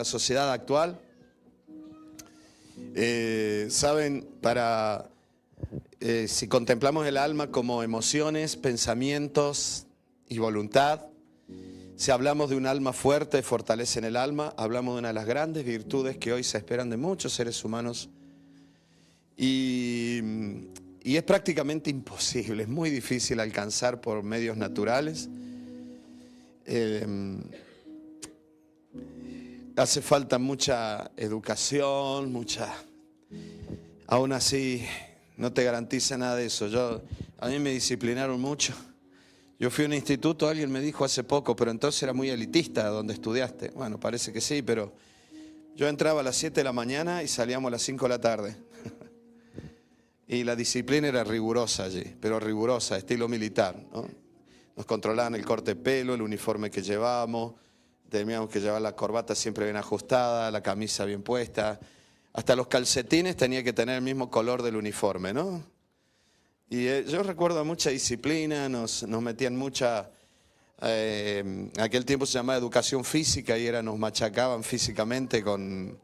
sociedad actual. Saben, si contemplamos el alma como emociones, pensamientos y voluntad, si hablamos de un alma fuerte, fortalece en el alma, hablamos de una de las grandes virtudes que hoy se esperan de muchos seres humanos y es prácticamente imposible, es muy difícil alcanzar por medios naturales. Hace falta mucha educación, aún así no te garantiza nada de eso. A mí me disciplinaron mucho. Yo fui a un instituto, alguien me dijo hace poco, pero entonces era muy elitista donde estudiaste. Bueno, parece que sí, pero yo entraba a las 7 de la mañana y salíamos a las 5 de la tarde. Y la disciplina era rigurosa allí, pero rigurosa, estilo militar, ¿no? Nos controlaban el corte de pelo, el uniforme que llevábamos, teníamos que llevar la corbata siempre bien ajustada, la camisa bien puesta. Hasta los calcetines tenía que tener el mismo color del uniforme, ¿no? Y yo recuerdo mucha disciplina, nos metían mucha... en aquel tiempo se llamaba educación física y nos machacaban físicamente con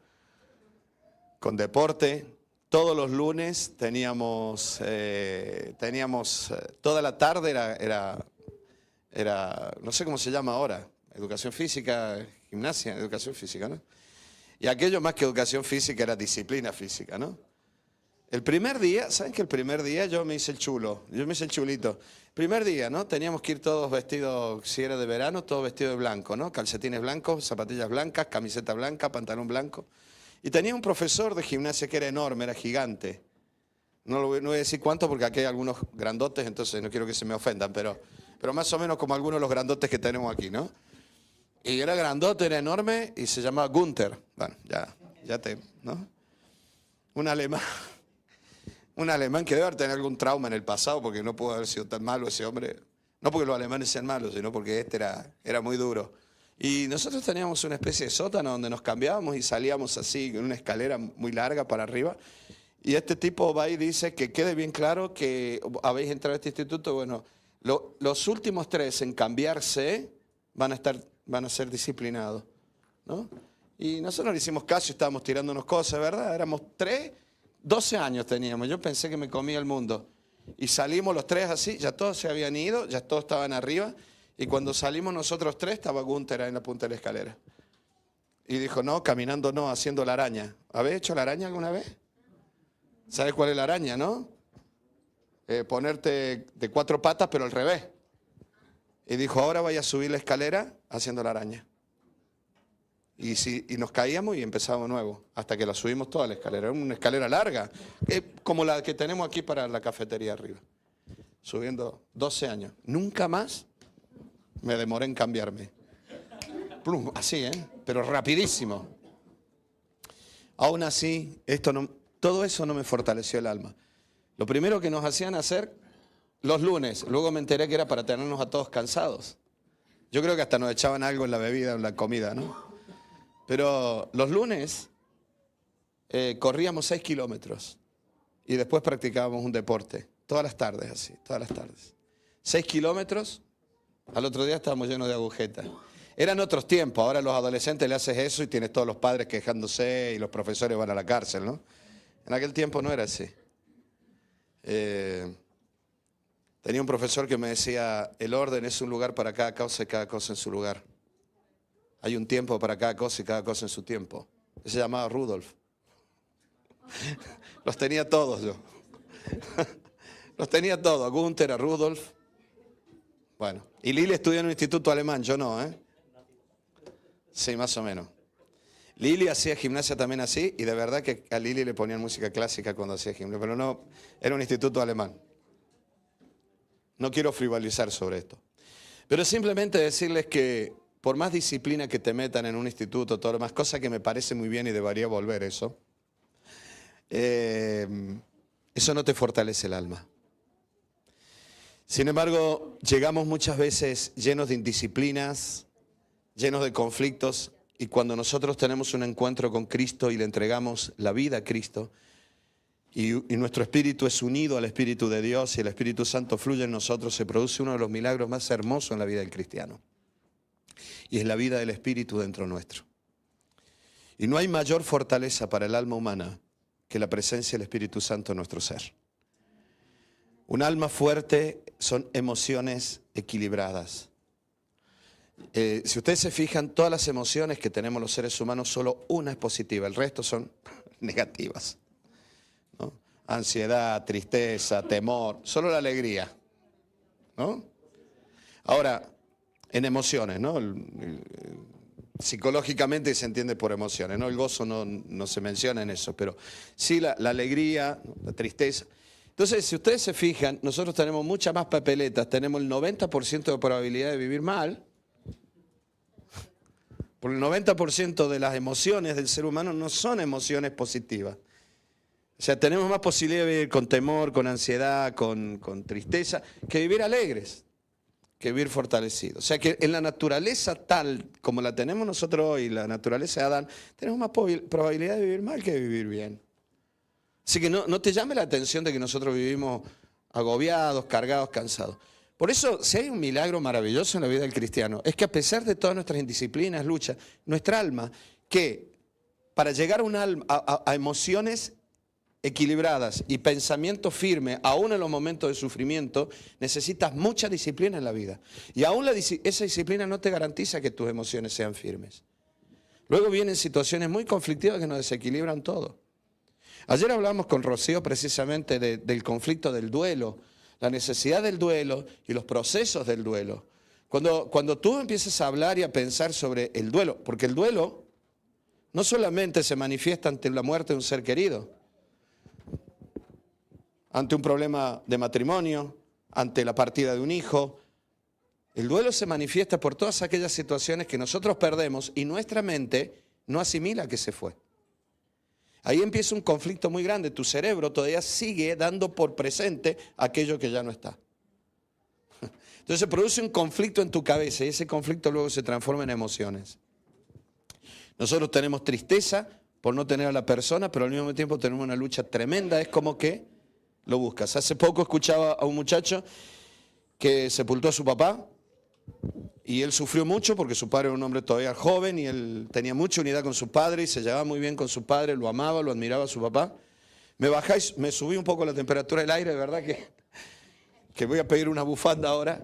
deporte. Todos los lunes teníamos toda la tarde era, no sé cómo se llama ahora, educación física, gimnasia, educación física, ¿no? Y aquello más que educación física era disciplina física, ¿no? El primer día, ¿saben que el primer día yo me hice el chulo? Yo me hice el chulito. Primer día, ¿no? Teníamos que ir todos vestidos, si era de verano, todos vestidos de blanco, ¿no? Calcetines blancos, zapatillas blancas, camiseta blanca, pantalón blanco. Y tenía un profesor de gimnasia que era enorme, era gigante. No voy a decir cuánto porque aquí hay algunos grandotes, entonces no quiero que se me ofendan, pero más o menos como algunos de los grandotes que tenemos aquí, ¿no? Y era grandote, era enorme y se llamaba Günther. Bueno, ¿no? Un alemán que debe haber tenido algún trauma en el pasado porque no pudo haber sido tan malo ese hombre. No porque los alemanes sean malos, sino porque era muy duro. Y nosotros teníamos una especie de sótano donde nos cambiábamos y salíamos así, en una escalera muy larga para arriba. Y este tipo va y dice que quede bien claro que habéis entrado a este instituto. Bueno, los últimos 3 en cambiarse van a ser disciplinados, ¿no? Y nosotros le hicimos caso y estábamos tirándonos cosas, ¿verdad? Éramos 3, 12 años teníamos. Yo pensé que me comía el mundo. Y salimos los 3 así, ya todos se habían ido, ya todos estaban arriba. Y cuando salimos nosotros 3, estaba Günther en la punta de la escalera. Y dijo, no, caminando no, haciendo la araña. ¿Habéis hecho la araña alguna vez? ¿Sabes cuál es la araña, no? Ponerte de 4 patas, pero al revés. Y dijo, ahora vaya a subir la escalera haciendo la araña. Y nos caíamos y empezábamos nuevo, hasta que la subimos toda la escalera. Era una escalera larga, como la que tenemos aquí para la cafetería arriba. Subiendo 12 años. Nunca más me demoré en cambiarme. Plum, así, pero rapidísimo. Aún así, todo eso no me fortaleció el alma. Lo primero que nos hacían hacer los lunes, luego me enteré que era para tenernos a todos cansados. Yo creo que hasta nos echaban algo en la bebida, en la comida, ¿no? Pero los lunes corríamos 6 kilómetros y después practicábamos un deporte. Todas las tardes, así, todas las tardes. 6 kilómetros, al otro día estábamos llenos de agujetas. Eran otros tiempos, ahora a los adolescentes le haces eso y tienes todos los padres quejándose y los profesores van a la cárcel, ¿no? En aquel tiempo no era así. Tenía un profesor que me decía, el orden es un lugar para cada cosa y cada cosa en su lugar. Hay un tiempo para cada cosa y cada cosa en su tiempo. Él se llamaba Rudolf. Los tenía todos yo. Los tenía todos, a Günther, a Rudolf. Bueno, y Lili estudió en un instituto alemán, yo no, ¿eh? Sí, más o menos. Lili hacía gimnasia también así, y de verdad que a Lili le ponían música clásica cuando hacía gimnasia, pero no, era un instituto alemán. No quiero frivolizar sobre esto. Pero simplemente decirles que por más disciplina que te metan en un instituto, todo lo demás, cosa que me parece muy bien y debería volver eso, eso no te fortalece el alma. Sin embargo, llegamos muchas veces llenos de indisciplinas, llenos de conflictos, y cuando nosotros tenemos un encuentro con Cristo y le entregamos la vida a Cristo, y nuestro espíritu es unido al Espíritu de Dios y el Espíritu Santo fluye en nosotros, se produce uno de los milagros más hermosos en la vida del cristiano. Y es la vida del Espíritu dentro nuestro. Y no hay mayor fortaleza para el alma humana que la presencia del Espíritu Santo en nuestro ser. Un alma fuerte son emociones equilibradas. Si ustedes se fijan, todas las emociones que tenemos los seres humanos, solo una es positiva, el resto son negativas, ¿no? Ansiedad, tristeza, temor, solo la alegría, ¿no? Ahora, en emociones, ¿no? Psicológicamente se entiende por emociones, ¿no? El gozo no se menciona en eso, pero sí la alegría, la tristeza. Entonces, si ustedes se fijan, nosotros tenemos muchas más papeletas, tenemos el 90% de probabilidad de vivir mal, porque el 90% de las emociones del ser humano no son emociones positivas. O sea, tenemos más posibilidad de vivir con temor, con ansiedad, con tristeza, que vivir alegres, que vivir fortalecidos. O sea, que en la naturaleza tal como la tenemos nosotros hoy, la naturaleza de Adán, tenemos más probabilidad de vivir mal que de vivir bien. Así que no te llame la atención de que nosotros vivimos agobiados, cargados, cansados. Por eso, si hay un milagro maravilloso en la vida del cristiano, es que a pesar de todas nuestras indisciplinas, luchas, nuestra alma, que para llegar a emociones equilibradas y pensamiento firme, aún en los momentos de sufrimiento, necesitas mucha disciplina en la vida. Y aún esa disciplina no te garantiza que tus emociones sean firmes. Luego vienen situaciones muy conflictivas que nos desequilibran todo. Ayer hablamos con Rocío precisamente del conflicto del duelo, la necesidad del duelo y los procesos del duelo. Cuando tú empiezas a hablar y a pensar sobre el duelo, porque el duelo no solamente se manifiesta ante la muerte de un ser querido, ante un problema de matrimonio, ante la partida de un hijo. El duelo se manifiesta por todas aquellas situaciones que nosotros perdemos y nuestra mente no asimila que se fue. Ahí empieza un conflicto muy grande. Tu cerebro todavía sigue dando por presente aquello que ya no está. Entonces se produce un conflicto en tu cabeza y ese conflicto luego se transforma en emociones. Nosotros tenemos tristeza por no tener a la persona, pero al mismo tiempo tenemos una lucha tremenda. Es como que lo buscas. Hace poco escuchaba a un muchacho que sepultó a su papá y él sufrió mucho porque su padre era un hombre todavía joven y él tenía mucha unidad con su padre y se llevaba muy bien con su padre, lo amaba, lo admiraba a su papá. Me subí un poco la temperatura del aire, de verdad que voy a pedir una bufanda ahora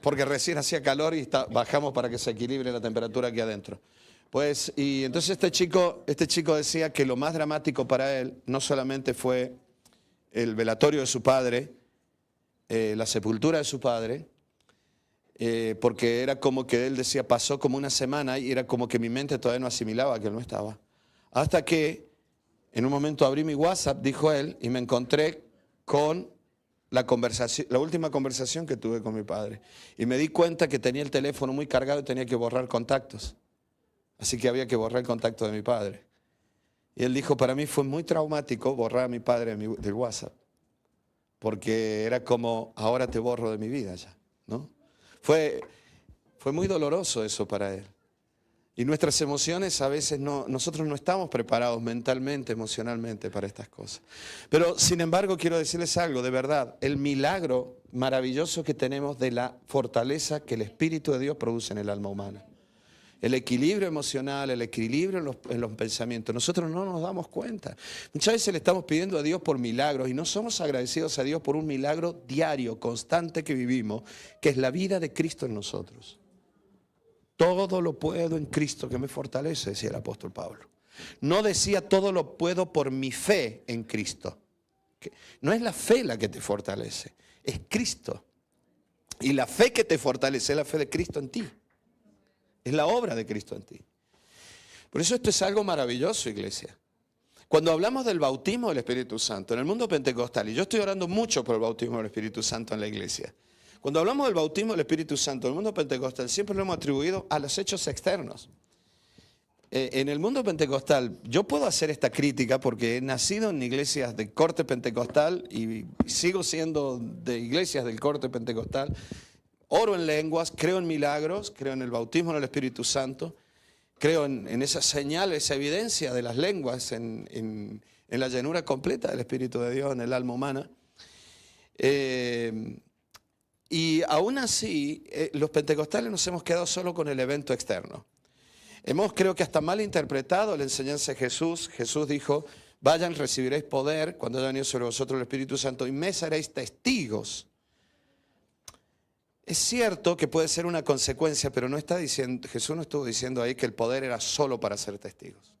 porque recién hacía calor y bajamos para que se equilibre la temperatura aquí adentro. Pues, y entonces este chico decía que lo más dramático para él no solamente fue el velatorio de su padre, la sepultura de su padre, porque era como que él decía, pasó como una semana y era como que mi mente todavía no asimilaba que él no estaba. Hasta que en un momento abrí mi WhatsApp, dijo él, y me encontré con la última conversación que tuve con mi padre. Y me di cuenta que tenía el teléfono muy cargado y tenía que borrar contactos. Así que había que borrar el contacto de mi padre. Y él dijo, para mí fue muy traumático borrar a mi padre del WhatsApp. Porque era como, ahora te borro de mi vida ya, ¿no? Fue muy doloroso eso para él. Y nuestras emociones a veces nosotros no estamos preparados mentalmente, emocionalmente para estas cosas. Pero sin embargo quiero decirles algo, de verdad, el milagro maravilloso que tenemos de la fortaleza que el Espíritu de Dios produce en el alma humana. El equilibrio emocional, el equilibrio en los pensamientos. Nosotros no nos damos cuenta. Muchas veces le estamos pidiendo a Dios por milagros y no somos agradecidos a Dios por un milagro diario, constante que vivimos, que es la vida de Cristo en nosotros. Todo lo puedo en Cristo que me fortalece, decía el apóstol Pablo. No decía todo lo puedo por mi fe en Cristo. No es la fe la que te fortalece, es Cristo. Y la fe que te fortalece es la fe de Cristo en ti. Es la obra de Cristo en ti. Por eso esto es algo maravilloso, iglesia. Cuando hablamos del bautismo del Espíritu Santo en el mundo pentecostal, y yo estoy orando mucho por el bautismo del Espíritu Santo en la iglesia. Cuando hablamos del bautismo del Espíritu Santo en el mundo pentecostal, siempre lo hemos atribuido a los hechos externos. En el mundo pentecostal, yo puedo hacer esta crítica porque he nacido en iglesias de corte pentecostal y sigo siendo de iglesias del corte pentecostal. Oro en lenguas, creo en milagros, creo en el bautismo del Espíritu Santo, creo en esa señal, esa evidencia de las lenguas, en la llenura completa del Espíritu de Dios en el alma humana. Y aún así, los pentecostales nos hemos quedado solo con el evento externo. Hemos, creo que hasta mal interpretado la enseñanza de Jesús. Jesús dijo, vayan, recibiréis poder cuando haya venido sobre vosotros el Espíritu Santo y me seréis testigos. Es cierto que puede ser una consecuencia, pero no está diciendo, Jesús no estuvo diciendo ahí que el poder era solo para ser testigos.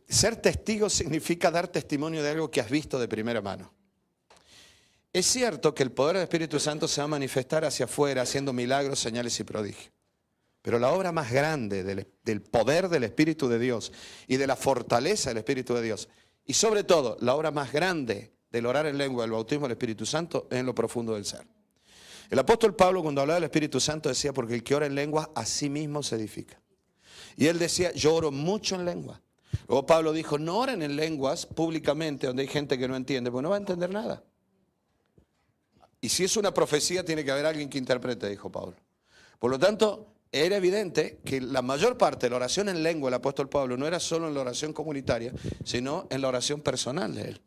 Ser testigo significa dar testimonio de algo que has visto de primera mano. Es cierto que el poder del Espíritu Santo se va a manifestar hacia afuera haciendo milagros, señales y prodigios. Pero la obra más grande del poder del Espíritu de Dios y de la fortaleza del Espíritu de Dios, y sobre todo la obra más grande del orar en lengua, del bautismo del Espíritu Santo, es en lo profundo del ser. El apóstol Pablo, cuando hablaba del Espíritu Santo, decía, porque el que ora en lengua a sí mismo se edifica. Y él decía, yo oro mucho en lengua. Luego Pablo dijo, no oren en lenguas públicamente donde hay gente que no entiende, porque no va a entender nada. Y si es una profecía, tiene que haber alguien que interprete, dijo Pablo. Por lo tanto, era evidente que la mayor parte de la oración en lengua del apóstol Pablo no era solo en la oración comunitaria, sino en la oración personal de él.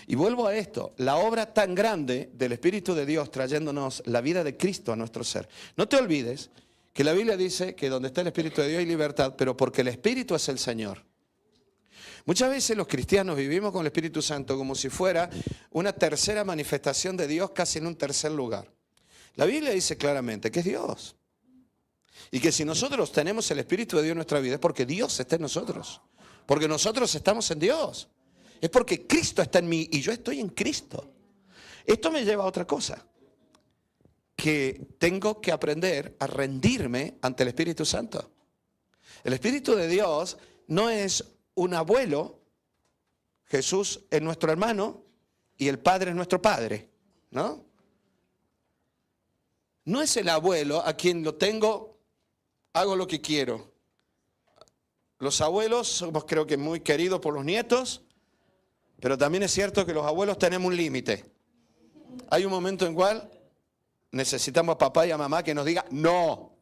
Y vuelvo a esto, la obra tan grande del Espíritu de Dios trayéndonos la vida de Cristo a nuestro ser. No te olvides que la Biblia dice que donde está el Espíritu de Dios hay libertad, pero porque el Espíritu es el Señor. Muchas veces los cristianos vivimos con el Espíritu Santo como si fuera una tercera manifestación de Dios casi en un tercer lugar. La Biblia dice claramente que es Dios. Y que si nosotros tenemos el Espíritu de Dios en nuestra vida es porque Dios está en nosotros. Porque nosotros estamos en Dios. Es porque Cristo está en mí y yo estoy en Cristo. Esto me lleva a otra cosa. Que tengo que aprender a rendirme ante el Espíritu Santo. El Espíritu de Dios no es un abuelo. Jesús es nuestro hermano y el Padre es nuestro Padre, ¿no? No es el abuelo a quien lo tengo, hago lo que quiero. Los abuelos somos, creo que, muy queridos por los nietos. Pero también es cierto que los abuelos tenemos un límite. Hay un momento en el cual necesitamos a papá y a mamá que nos diga no.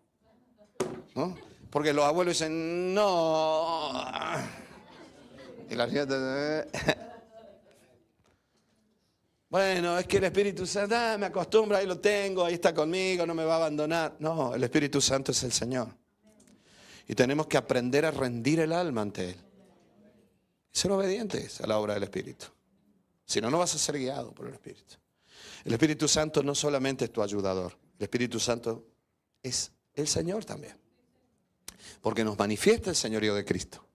¿No? Porque los abuelos dicen no. Y las nietas... Bueno, es que el Espíritu Santo, me acostumbro, ahí lo tengo, ahí está conmigo, no me va a abandonar. No, el Espíritu Santo es el Señor. Y tenemos que aprender a rendir el alma ante Él. Ser obedientes a la obra del Espíritu. Si no, no vas a ser guiado por el Espíritu. El Espíritu Santo no solamente es tu ayudador. El Espíritu Santo es el Señor también. Porque nos manifiesta el señorío de Cristo.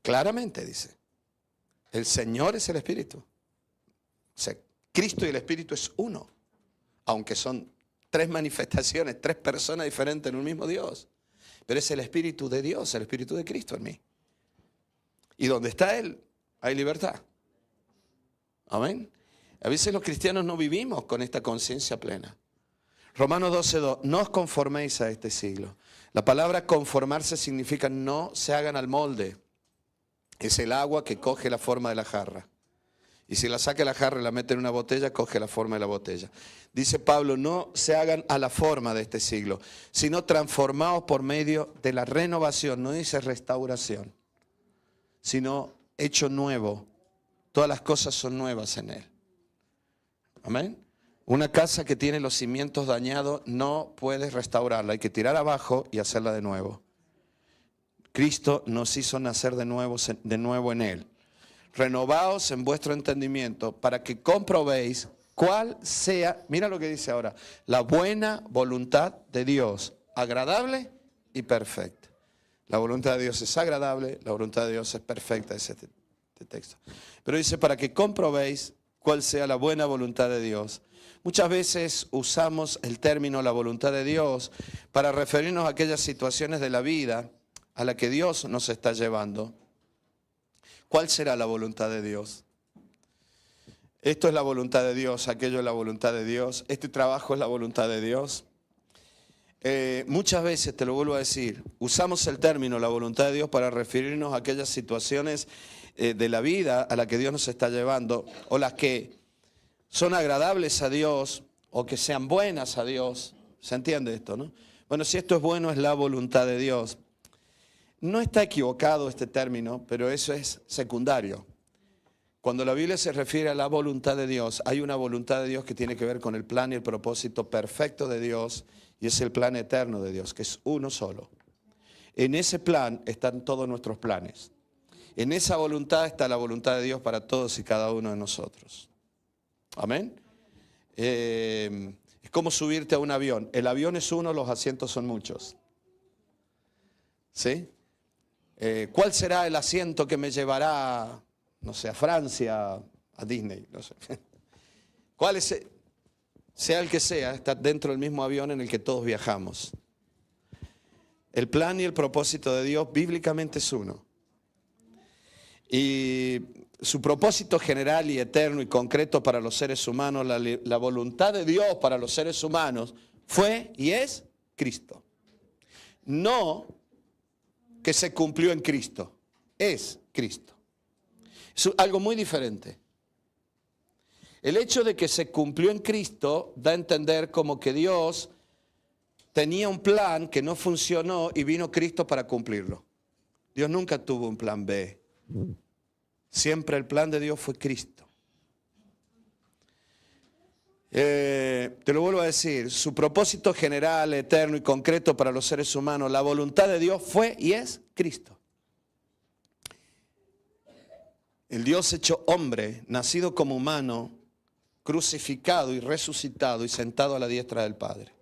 Claramente dice. El Señor es el Espíritu. O sea, Cristo y el Espíritu es uno. Aunque son tres manifestaciones, tres personas diferentes en un mismo Dios. Pero es el Espíritu de Dios, el Espíritu de Cristo en mí. Y donde está Él, hay libertad. Amén. A veces los cristianos no vivimos con esta conciencia plena. Romanos 12:2, no os conforméis a este siglo. La palabra conformarse significa no se hagan al molde. Es el agua que coge la forma de la jarra. Y si la saca de la jarra y la mete en una botella, coge la forma de la botella. Dice Pablo, no se hagan a la forma de este siglo, sino transformaos por medio de la renovación. No dice restauración, sino hecho nuevo. Todas las cosas son nuevas en Él. Amén. Una casa que tiene los cimientos dañados no puedes restaurarla. Hay que tirar abajo y hacerla de nuevo. Cristo nos hizo nacer de nuevo en Él. Renovaos en vuestro entendimiento para que comprobéis cuál sea, mira lo que dice ahora, la buena voluntad de Dios, agradable y perfecta. La voluntad de Dios es agradable, la voluntad de Dios es perfecta, es este texto. Pero dice, para que comprobéis cuál sea la buena voluntad de Dios. Muchas veces usamos el término la voluntad de Dios para referirnos a aquellas situaciones de la vida a la que Dios nos está llevando. ¿Cuál será la voluntad de Dios? Esto es la voluntad de Dios, aquello es la voluntad de Dios, este trabajo es la voluntad de Dios. Muchas veces, te lo vuelvo a decir, usamos el término la voluntad de Dios para referirnos a aquellas situaciones de la vida a la que Dios nos está llevando, o las que son agradables a Dios, o que sean buenas a Dios. ¿Se entiende esto, no? Bueno, si esto es bueno, es la voluntad de Dios. No está equivocado este término, pero eso es secundario. Cuando la Biblia se refiere a la voluntad de Dios, hay una voluntad de Dios que tiene que ver con el plan y el propósito perfecto de Dios, y es el plan eterno de Dios, que es uno solo. En ese plan están todos nuestros planes. En esa voluntad está la voluntad de Dios para todos y cada uno de nosotros. Amén. Es como subirte a un avión. El avión es uno, los asientos son muchos. ¿Sí? ¿Cuál será el asiento que me llevará, no sé, a Francia, a Disney? No sé. ¿Cuál es? Sea el que sea, está dentro del mismo avión en el que todos viajamos. El plan y el propósito de Dios bíblicamente es uno. Y su propósito general y eterno y concreto para los seres humanos, la voluntad de Dios para los seres humanos fue y es Cristo. No que se cumplió en Cristo, es Cristo. Es algo muy diferente. El hecho de que se cumplió en Cristo da a entender como que Dios tenía un plan que no funcionó y vino Cristo para cumplirlo. Dios nunca tuvo un plan B. Siempre el plan de Dios fue Cristo. Te lo vuelvo a decir, su propósito general, eterno y concreto para los seres humanos, la voluntad de Dios fue y es Cristo. El Dios hecho hombre, nacido como humano, crucificado y resucitado y sentado a la diestra del Padre.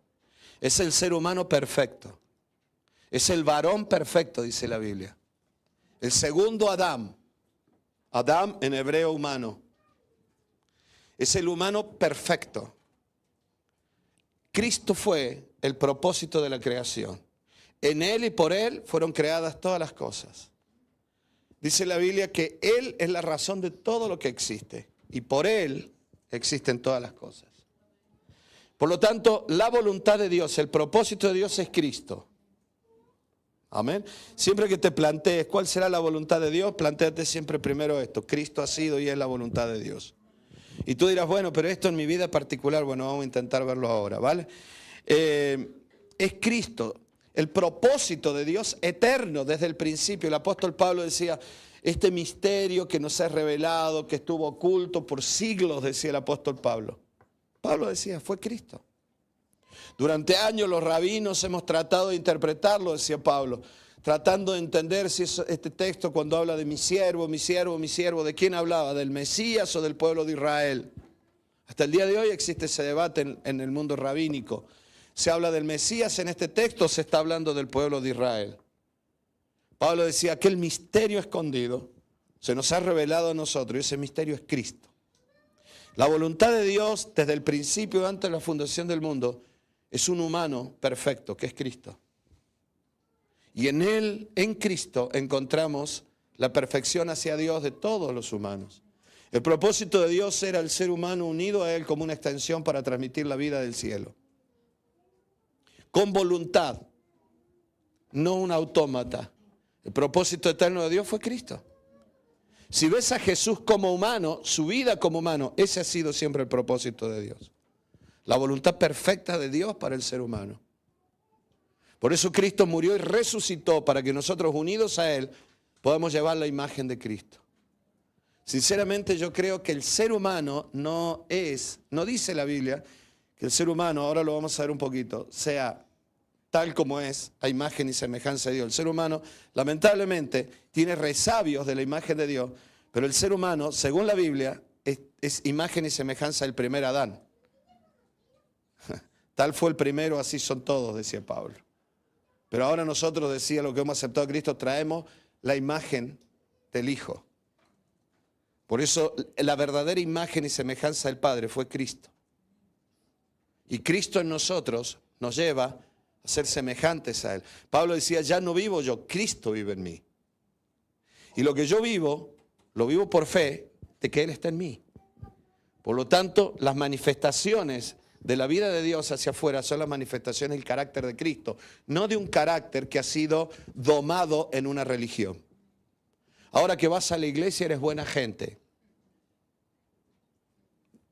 Es el ser humano perfecto. Es el varón perfecto, dice la Biblia. El segundo Adán. Adán en hebreo humano. Es el humano perfecto. Cristo fue el propósito de la creación. En Él y por Él fueron creadas todas las cosas. Dice la Biblia que Él es la razón de todo lo que existe. Y por Él existen todas las cosas. Por lo tanto, la voluntad de Dios, el propósito de Dios es Cristo. Amén. Siempre que te plantees cuál será la voluntad de Dios, plantéate siempre primero esto. Cristo ha sido y es la voluntad de Dios. Y tú dirás, bueno, pero esto en mi vida particular, bueno, vamos a intentar verlo ahora, ¿vale? Es Cristo, el propósito de Dios eterno desde el principio. El apóstol Pablo decía, este misterio que nos ha revelado, que estuvo oculto por siglos, decía el apóstol Pablo. Pablo decía, fue Cristo. Durante años los rabinos hemos tratado de interpretarlo, decía Pablo, tratando de entender si este texto cuando habla de mi siervo, mi siervo, mi siervo, ¿de quién hablaba? ¿Del Mesías o del pueblo de Israel? Hasta el día de hoy existe ese debate en el mundo rabínico. ¿Se habla del Mesías en este texto o se está hablando del pueblo de Israel? Pablo decía, aquel misterio escondido se nos ha revelado a nosotros y ese misterio es Cristo. La voluntad de Dios desde el principio, antes de la fundación del mundo, es un humano perfecto, que es Cristo. Y en Él, en Cristo, encontramos la perfección hacia Dios de todos los humanos. El propósito de Dios era el ser humano unido a Él como una extensión para transmitir la vida del cielo. Con voluntad, no un autómata. El propósito eterno de Dios fue Cristo. Si ves a Jesús como humano, su vida como humano, ese ha sido siempre el propósito de Dios. La voluntad perfecta de Dios para el ser humano. Por eso Cristo murió y resucitó para que nosotros unidos a Él podamos llevar la imagen de Cristo. Sinceramente yo creo que el ser humano no dice la Biblia, que el ser humano, ahora lo vamos a ver un poquito, sea tal como es, a imagen y semejanza de Dios. El ser humano, lamentablemente, tiene resabios de la imagen de Dios, pero el ser humano, según la Biblia, es imagen y semejanza del primer Adán. Tal fue el primero, así son todos, decía Pablo. Pero ahora nosotros, decía, lo que hemos aceptado a Cristo, traemos la imagen del Hijo. Por eso la verdadera imagen y semejanza del Padre fue Cristo. Y Cristo en nosotros nos lleva a ser semejantes a Él. Pablo decía, ya no vivo yo, Cristo vive en mí. Y lo que yo vivo, lo vivo por fe de que Él está en mí. Por lo tanto, las manifestaciones de la vida de Dios hacia afuera son las manifestaciones del carácter de Cristo, no de un carácter que ha sido domado en una religión. Ahora que vas a la iglesia eres buena gente.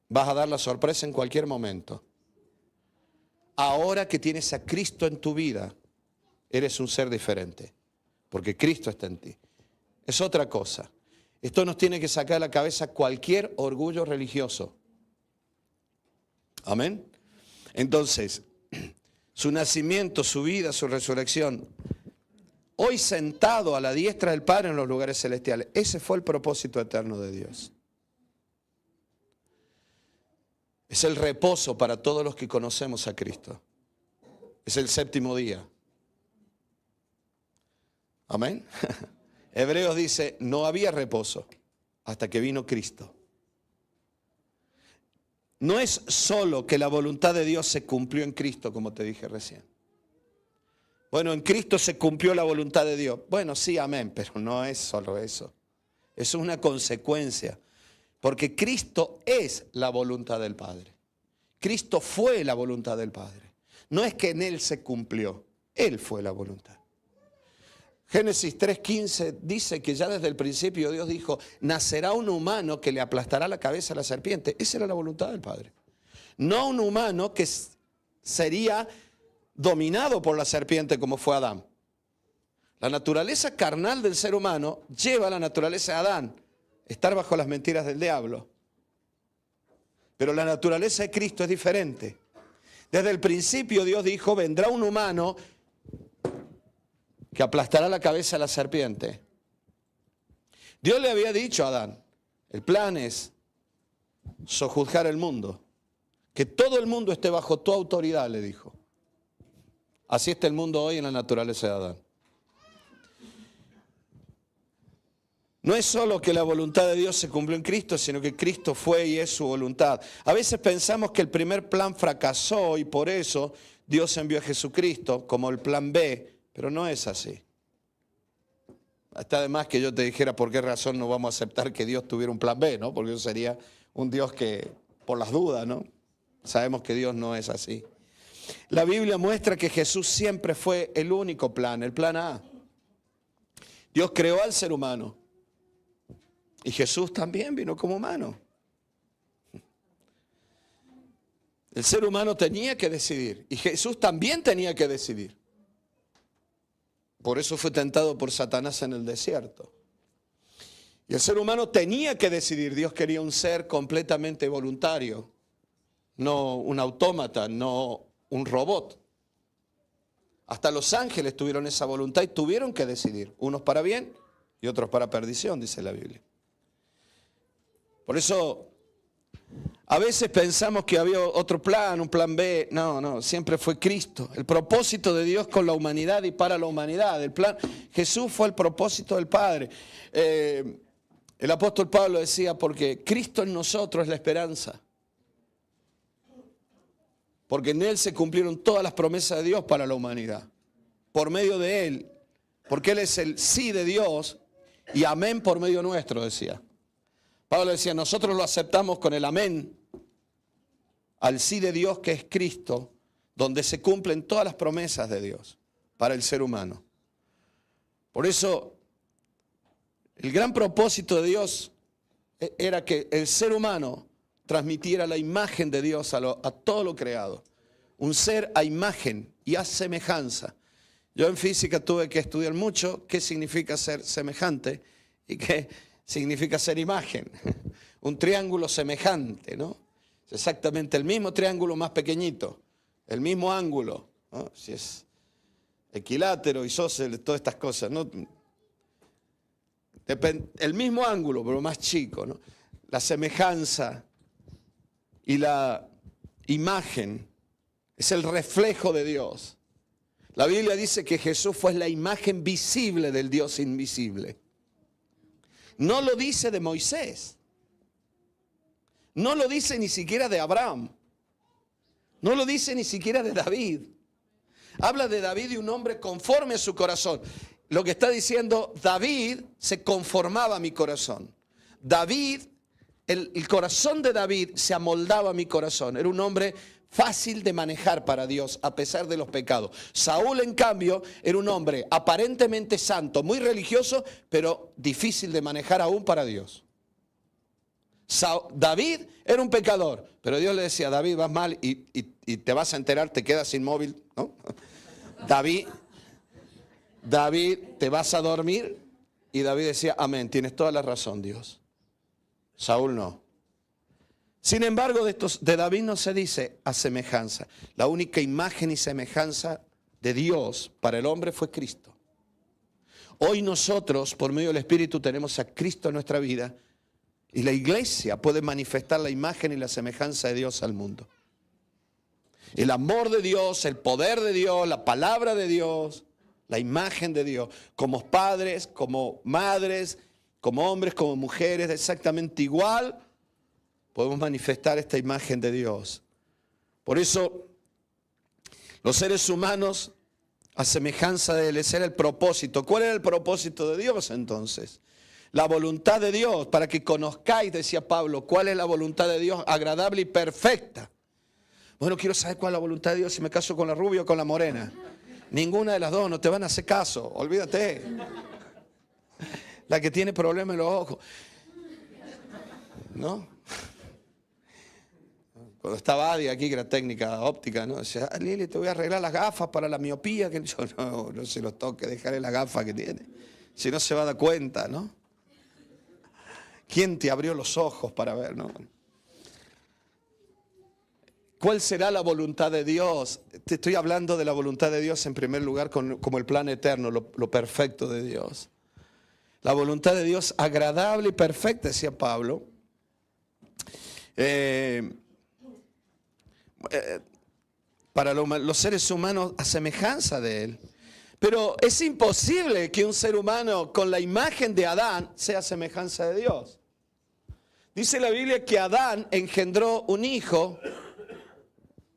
Vas a dar la sorpresa en cualquier momento. Ahora que tienes a Cristo en tu vida, eres un ser diferente, porque Cristo está en ti. Es otra cosa. Esto nos tiene que sacar de la cabeza cualquier orgullo religioso. Amén. Entonces, su nacimiento, su vida, su resurrección, hoy sentado a la diestra del Padre en los lugares celestiales, ese fue el propósito eterno de Dios. Es el reposo para todos los que conocemos a Cristo. Es el séptimo día. Amén. Hebreos dice, no había reposo hasta que vino Cristo. No es solo que la voluntad de Dios se cumplió en Cristo, como te dije recién. Bueno, en Cristo se cumplió la voluntad de Dios. Bueno, sí, amén, pero no es solo eso. Eso es una consecuencia. Porque Cristo es la voluntad del Padre. Cristo fue la voluntad del Padre. No es que en Él se cumplió, Él fue la voluntad. Génesis 3:15 dice que ya desde el principio Dios dijo, nacerá un humano que le aplastará la cabeza a la serpiente. Esa era la voluntad del Padre. No un humano que sería dominado por la serpiente como fue Adán. La naturaleza carnal del ser humano lleva a la naturaleza de Adán, estar bajo las mentiras del diablo. Pero la naturaleza de Cristo es diferente. Desde el principio Dios dijo, vendrá un humano que aplastará la cabeza a la serpiente. Dios le había dicho a Adán, el plan es sojuzgar el mundo, que todo el mundo esté bajo tu autoridad, le dijo. Así está el mundo hoy en la naturaleza de Adán. No es solo que la voluntad de Dios se cumplió en Cristo, sino que Cristo fue y es su voluntad. A veces pensamos que el primer plan fracasó y por eso Dios envió a Jesucristo como el plan B, pero no es así. Está de más que yo te dijera por qué razón no vamos a aceptar que Dios tuviera un plan B, ¿no? Porque eso sería un Dios que, por las dudas, ¿no? Sabemos que Dios no es así. La Biblia muestra que Jesús siempre fue el único plan, el plan A. Dios creó al ser humano. Y Jesús también vino como humano. El ser humano tenía que decidir. Y Jesús también tenía que decidir. Por eso fue tentado por Satanás en el desierto. Y el ser humano tenía que decidir. Dios quería un ser completamente voluntario. No un autómata, no un robot. Hasta los ángeles tuvieron esa voluntad y tuvieron que decidir. Unos para bien y otros para perdición, dice la Biblia. Por eso, a veces pensamos que había otro plan, un plan B. No, siempre fue Cristo. El propósito de Dios con la humanidad y para la humanidad. El plan, Jesús fue el propósito del Padre. El apóstol Pablo decía, porque Cristo en nosotros es la esperanza. Porque en Él se cumplieron todas las promesas de Dios para la humanidad. Por medio de Él, porque Él es el sí de Dios y amén por medio nuestro, decía. Pablo decía, nosotros lo aceptamos con el amén al sí de Dios que es Cristo, donde se cumplen todas las promesas de Dios para el ser humano. Por eso, el gran propósito de Dios era que el ser humano transmitiera la imagen de Dios a todo lo creado. Un ser a imagen y a semejanza. Yo en física tuve que estudiar mucho qué significa ser semejante y qué significa ser imagen. Un triángulo semejante, ¿no? Es exactamente el mismo triángulo más pequeñito, el mismo ángulo, ¿no? Si es equilátero, isósceles, todas estas cosas, ¿no? El mismo ángulo, pero más chico, ¿no? La semejanza y la imagen es el reflejo de Dios. La Biblia dice que Jesús fue la imagen visible del Dios invisible. No lo dice de Moisés. No lo dice ni siquiera de Abraham. No lo dice ni siquiera de David. Habla de David y un hombre conforme a su corazón. Lo que está diciendo, David se conformaba a mi corazón. David, el corazón de David se amoldaba a mi corazón. Era un hombre fácil de manejar para Dios a pesar de los pecados. Saúl, en cambio, era un hombre aparentemente santo, muy religioso, pero difícil de manejar aún para Dios. David era un pecador, pero Dios le decía, David, vas mal y te vas a enterar, te quedas inmóvil, ¿no? David, te vas a dormir Y David decía, amén, tienes toda la razón, Dios. Saúl no. Sin embargo, de David no se dice a semejanza. La única imagen y semejanza de Dios para el hombre fue Cristo. Hoy nosotros, por medio del Espíritu, tenemos a Cristo en nuestra vida y la iglesia puede manifestar la imagen y la semejanza de Dios al mundo. El amor de Dios, el poder de Dios, la palabra de Dios, la imagen de Dios, como padres, como madres, como hombres, como mujeres, exactamente igual, podemos manifestar esta imagen de Dios. Por eso, los seres humanos, a semejanza de Él, ese era el propósito. ¿Cuál era el propósito de Dios entonces? La voluntad de Dios, para que conozcáis, decía Pablo, cuál es la voluntad de Dios, agradable y perfecta. Bueno, quiero saber cuál es la voluntad de Dios, si me caso con la rubia o con la morena. Ninguna de las dos, no te van a hacer caso, olvídate. La que tiene problemas en los ojos. ¿No? Cuando estaba Adi aquí, que era técnica óptica, ¿no? Decía, Lili, te voy a arreglar las gafas para la miopía. Que yo, no se los toque, dejarle las gafas que tiene. Si no se va a dar cuenta, ¿no? ¿Quién te abrió los ojos para ver, no? ¿Cuál será la voluntad de Dios? Te estoy hablando de la voluntad de Dios en primer lugar como el plan eterno, lo perfecto de Dios. La voluntad de Dios agradable y perfecta, decía Pablo. Para los seres humanos a semejanza de Él. Pero es imposible que un ser humano con la imagen de Adán sea semejanza de Dios. Dice la Biblia que Adán engendró un hijo,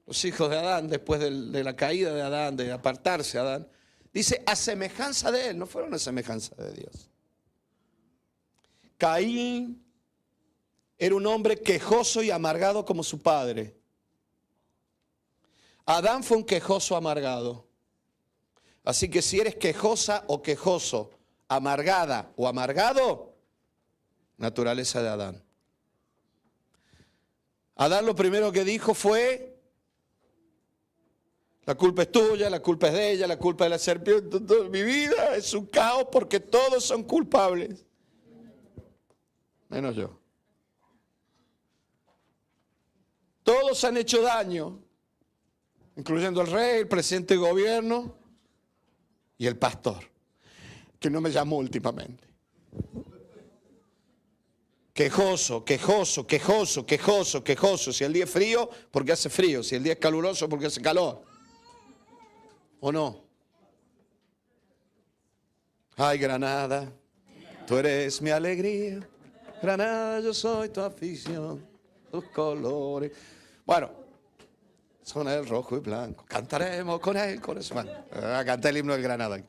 los hijos de Adán, después de la caída de Adán, de apartarse Adán, dice a semejanza de Él, no fueron a semejanza de Dios. Caín era un hombre quejoso y amargado como su padre. Adán fue un quejoso amargado. Así que si eres quejosa o quejoso, amargada o amargado, naturaleza de Adán. Adán lo primero que dijo fue, la culpa es tuya, la culpa es de ella, la culpa es de la serpiente, mi vida es un caos porque todos son culpables. Menos yo. Todos han hecho daño. Incluyendo el rey, el presidente de gobierno y el pastor, que no me llamó últimamente. Quejoso, quejoso, quejoso, quejoso, quejoso. Si el día es frío, porque hace frío. Si el día es caluroso, porque hace calor. ¿O no? Ay, Granada, tú eres mi alegría. Granada, yo soy tu afición. Tus colores. Bueno. Son el rojo y blanco. Cantaremos con él, con eso. Bueno, canté el himno del Granada.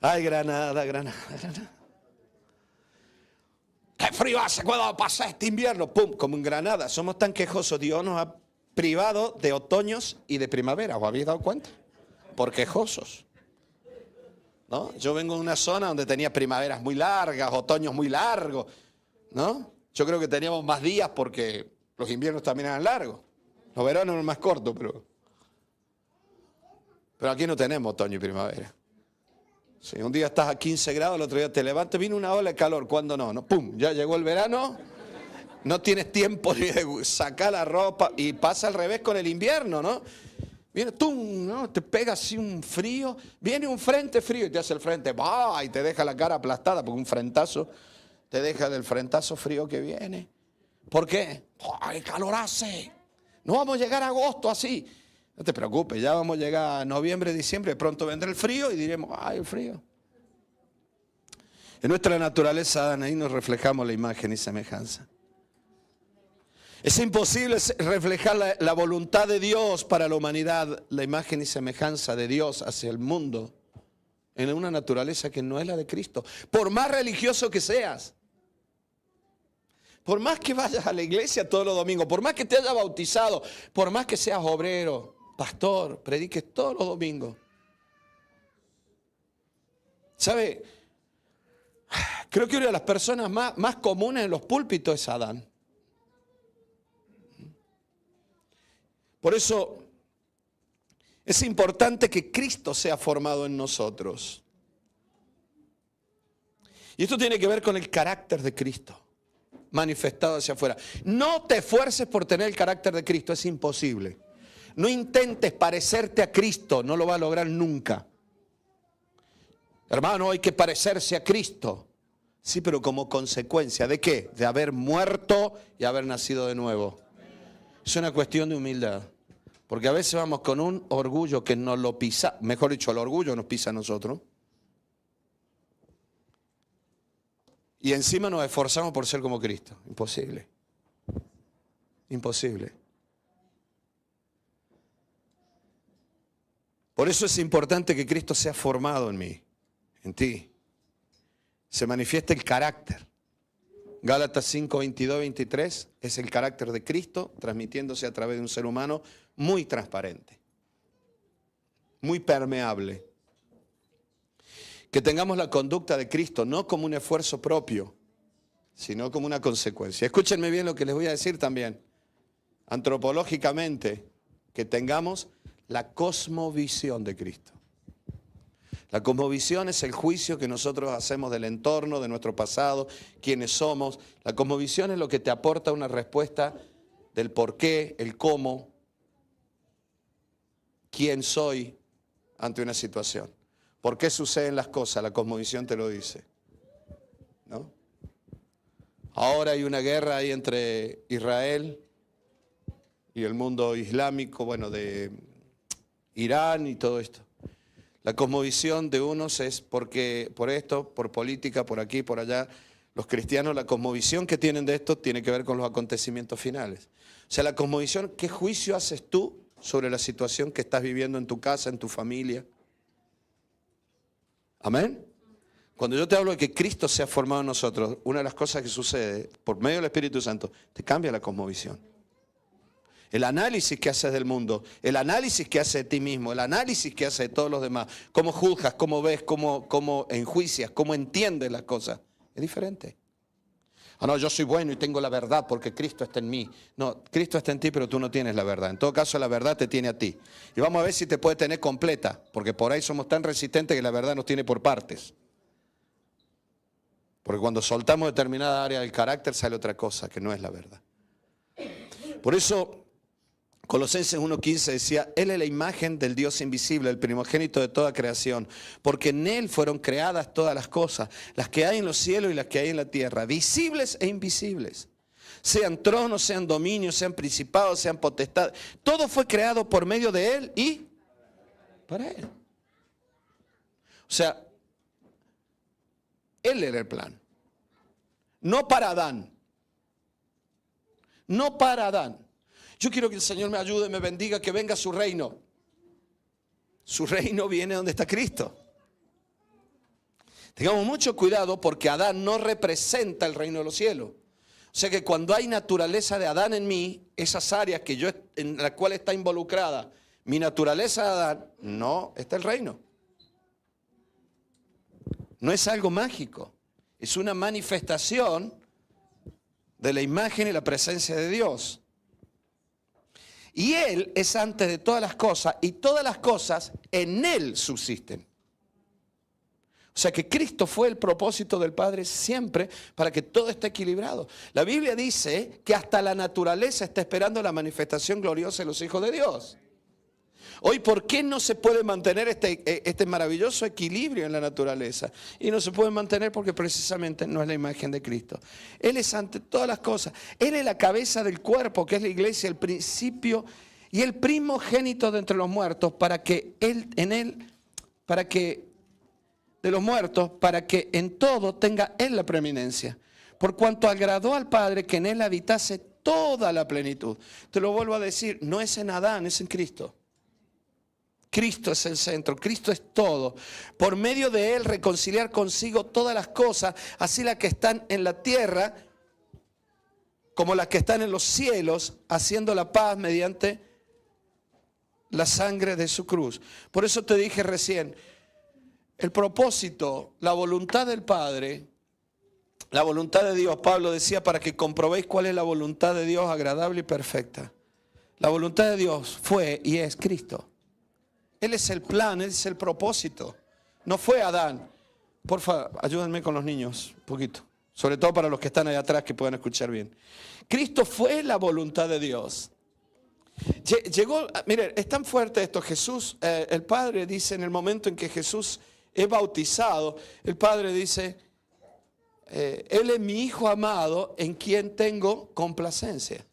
Ay, Granada, Granada, Granada. Qué frío hace cuando pasa este invierno. Pum, como en Granada. Somos tan quejosos. Dios nos ha privado de otoños y de primavera. ¿Os habéis dado cuenta? Por quejosos. ¿No? Yo vengo de una zona donde tenía primaveras muy largas, otoños muy largos. ¿No? Yo creo que teníamos más días porque los inviernos también eran largos. Los veranos eran más cortos, pero aquí no tenemos otoño y primavera. Si un día estás a 15 grados, el otro día te levantas, viene una ola de calor. ¿Cuándo no? ¡Pum! Ya llegó el verano, no tienes tiempo ni de sacar la ropa y pasa al revés con el invierno, ¿no? Viene, ¡tum! ¿No? Te pega así un frío, viene un frente frío y te hace el frente, ¡bah! Y te deja la cara aplastada porque un frentazo te deja del frentazo frío que viene. ¿Por qué? ¡Ay, calor hace! No vamos a llegar a agosto así. No te preocupes, ya vamos a llegar a noviembre, diciembre. Pronto vendrá el frío y diremos, ¡ay, el frío! En nuestra naturaleza, ahí nos reflejamos la imagen y semejanza. Es imposible reflejar la voluntad de Dios para la humanidad, la imagen y semejanza de Dios hacia el mundo, en una naturaleza que no es la de Cristo. Por más religioso que seas. Por más que vayas a la iglesia todos los domingos, por más que te hayas bautizado, por más que seas obrero, pastor, prediques todos los domingos. ¿Sabe? Creo que una de las personas más comunes en los púlpitos es Adán. Por eso es importante que Cristo sea formado en nosotros. Y esto tiene que ver con el carácter de Cristo manifestado hacia afuera. No te esfuerces por tener el carácter de Cristo, es imposible. No intentes parecerte a Cristo, no lo vas a lograr nunca. Hermano, hay que parecerse a Cristo. Sí, pero como consecuencia ¿de qué? De haber muerto y haber nacido de nuevo. Es una cuestión de humildad. Porque a veces vamos con un orgullo que nos lo pisa, mejor dicho, el orgullo nos pisa a nosotros. Y encima nos esforzamos por ser como Cristo. Imposible. Imposible. Por eso es importante que Cristo sea formado en mí, en ti. Se manifiesta el carácter. Gálatas 5, 22, 23 es el carácter de Cristo transmitiéndose a través de un ser humano muy transparente, muy permeable. Que tengamos la conducta de Cristo, no como un esfuerzo propio, sino como una consecuencia. Escúchenme bien lo que les voy a decir también. Antropológicamente, que tengamos la cosmovisión de Cristo. La cosmovisión es el juicio que nosotros hacemos del entorno, de nuestro pasado, quiénes somos. La cosmovisión es lo que te aporta una respuesta del por qué, el cómo, quién soy ante una situación. ¿Por qué suceden las cosas? La cosmovisión te lo dice, ¿no? Ahora hay una guerra ahí entre Israel y el mundo islámico, bueno, de Irán y todo esto. La cosmovisión de unos es porque por esto, por política, por aquí, por allá. Los cristianos, la cosmovisión que tienen de esto tiene que ver con los acontecimientos finales. O sea, la cosmovisión, ¿qué juicio haces tú sobre la situación que estás viviendo en tu casa, en tu familia? Amén. Cuando yo te hablo de que Cristo se ha formado en nosotros, una de las cosas que sucede por medio del Espíritu Santo, te cambia la cosmovisión. El análisis que haces del mundo, el análisis que haces de ti mismo, el análisis que haces de todos los demás, cómo juzgas, cómo ves, cómo enjuicias, cómo entiendes las cosas, es diferente. Ah, no, yo soy bueno y tengo la verdad porque Cristo está en mí. No, Cristo está en ti, pero tú no tienes la verdad. En todo caso, la verdad te tiene a ti. Y vamos a ver si te puede tener completa, porque por ahí somos tan resistentes que la verdad nos tiene por partes. Porque cuando soltamos determinada área del carácter sale otra cosa que no es la verdad. Por eso Colosenses 1:15 decía, Él es la imagen del Dios invisible, el primogénito de toda creación, porque en Él fueron creadas todas las cosas, las que hay en los cielos y las que hay en la tierra, visibles e invisibles. Sean tronos, sean dominios, sean principados, sean potestades. Todo fue creado por medio de Él y para Él. O sea, Él era el plan. No para Adán. No para Adán. Yo quiero que el Señor me ayude, me bendiga, que venga su reino. Su reino viene donde está Cristo. Tengamos mucho cuidado porque Adán no representa el reino de los cielos. O sea que cuando hay naturaleza de Adán en mí, esas áreas que yo, en las cuales está involucrada mi naturaleza de Adán, no está el reino. No es algo mágico, es una manifestación de la imagen y la presencia de Dios. Y Él es antes de todas las cosas y todas las cosas en Él subsisten. O sea que Cristo fue el propósito del Padre siempre para que todo esté equilibrado. La Biblia dice que hasta la naturaleza está esperando la manifestación gloriosa de los hijos de Dios. Hoy, ¿por qué no se puede mantener este maravilloso equilibrio en la naturaleza? Y no se puede mantener porque precisamente no es la imagen de Cristo. Él es ante todas las cosas. Él es la cabeza del cuerpo, que es la iglesia, el principio y el primogénito de entre los muertos, para que de los muertos, para que en todo tenga Él la preeminencia. Por cuanto agradó al Padre que en Él habitase toda la plenitud. Te lo vuelvo a decir, no es en Adán, es en Cristo. Cristo es el centro, Cristo es todo. Por medio de Él reconciliar consigo todas las cosas, así las que están en la tierra como las que están en los cielos, haciendo la paz mediante la sangre de su cruz. Por eso te dije recién, el propósito, la voluntad del Padre, la voluntad de Dios, Pablo decía, para que comprobéis cuál es la voluntad de Dios agradable y perfecta. La voluntad de Dios fue y es Cristo. Él es el plan, Él es el propósito. No fue Adán. Porfa, ayúdenme con los niños un poquito. Sobre todo para los que están allá atrás que puedan escuchar bien. Cristo fue la voluntad de Dios. Llegó, miren, es tan fuerte esto. Jesús, el Padre dice en el momento en que Jesús es bautizado, el Padre dice, Él es mi Hijo amado en quien tengo complacencia.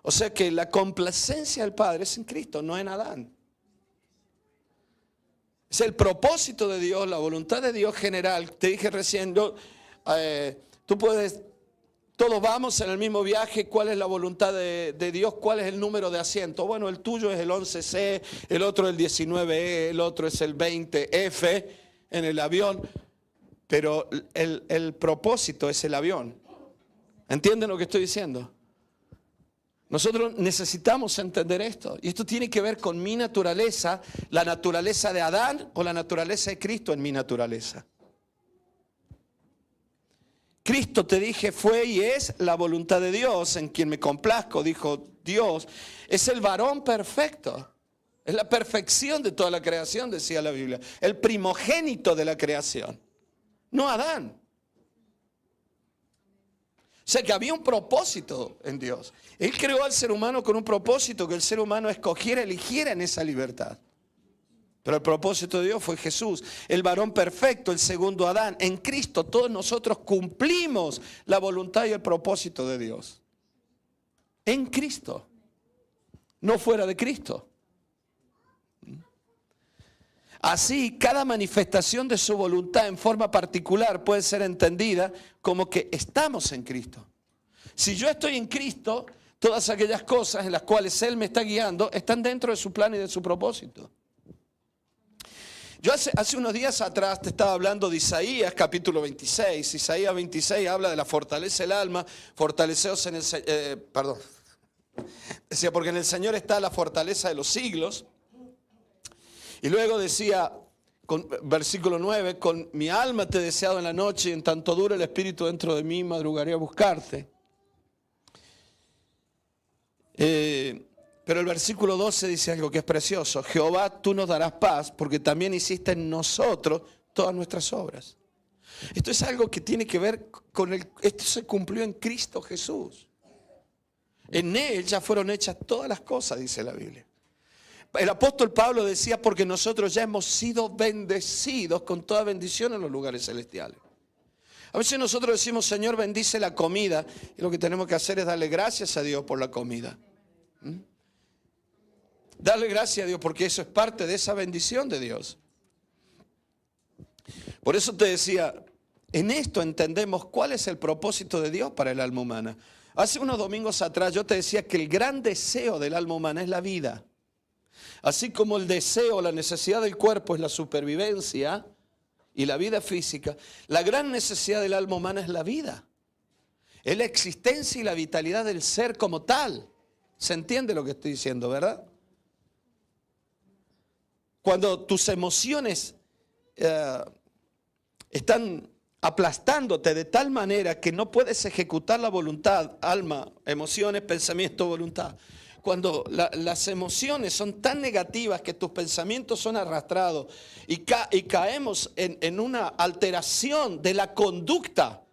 O sea que la complacencia del Padre es en Cristo, no en Adán. Es el propósito de Dios, la voluntad de Dios general. Te dije recién, tú puedes, todos vamos en el mismo viaje. ¿Cuál es la voluntad de Dios? ¿Cuál es el número de asientos? Bueno, el tuyo es el 11C, el otro el 19E, el otro es el 20F en el avión. Pero el propósito es el avión. ¿Entienden lo que estoy diciendo? Nosotros necesitamos entender esto. Y esto tiene que ver con mi naturaleza, la naturaleza de Adán o la naturaleza de Cristo en mi naturaleza. Cristo, te dije, fue y es la voluntad de Dios, en quien me complazco, dijo Dios. Es el varón perfecto. Es la perfección de toda la creación, decía la Biblia. El primogénito de la creación. No Adán. O sea que había un propósito en Dios. Él creó al ser humano con un propósito, que el ser humano escogiera, eligiera en esa libertad. Pero el propósito de Dios fue Jesús, el varón perfecto, el segundo Adán. En Cristo todos nosotros cumplimos la voluntad y el propósito de Dios. En Cristo, no fuera de Cristo. Así, cada manifestación de su voluntad en forma particular puede ser entendida como que estamos en Cristo. Si yo estoy en Cristo, todas aquellas cosas en las cuales Él me está guiando están dentro de su plan y de su propósito. Yo hace unos días atrás te estaba hablando de Isaías capítulo 26. Isaías 26 habla de la fortaleza del alma, fortaleceos en el Señor. Decía, porque en el Señor está la fortaleza de los siglos. Y luego decía, versículo 9, con mi alma te he deseado en la noche y en tanto dure el espíritu dentro de mí, madrugaré a buscarte. Pero el versículo 12 dice algo que es precioso. Jehová, tú nos darás paz porque también hiciste en nosotros todas nuestras obras. Esto es algo que tiene que ver con esto se cumplió en Cristo Jesús. En Él ya fueron hechas todas las cosas, dice la Biblia. El apóstol Pablo decía, porque nosotros ya hemos sido bendecidos con toda bendición en los lugares celestiales. A veces nosotros decimos, Señor, bendice la comida, y lo que tenemos que hacer es darle gracias a Dios por la comida. Darle gracias a Dios porque eso es parte de esa bendición de Dios. Por eso te decía, en esto entendemos cuál es el propósito de Dios para el alma humana. Hace unos domingos atrás yo te decía que el gran deseo del alma humana es la vida. Así como el deseo, la necesidad del cuerpo es la supervivencia y la vida física, la gran necesidad del alma humana es la vida. Es la existencia y la vitalidad del ser como tal. ¿Se entiende lo que estoy diciendo, verdad? Cuando tus emociones están aplastándote de tal manera que no puedes ejecutar la voluntad, alma, emociones, pensamiento, voluntad. Cuando las emociones son tan negativas que tus pensamientos son arrastrados y caemos en una alteración de la conducta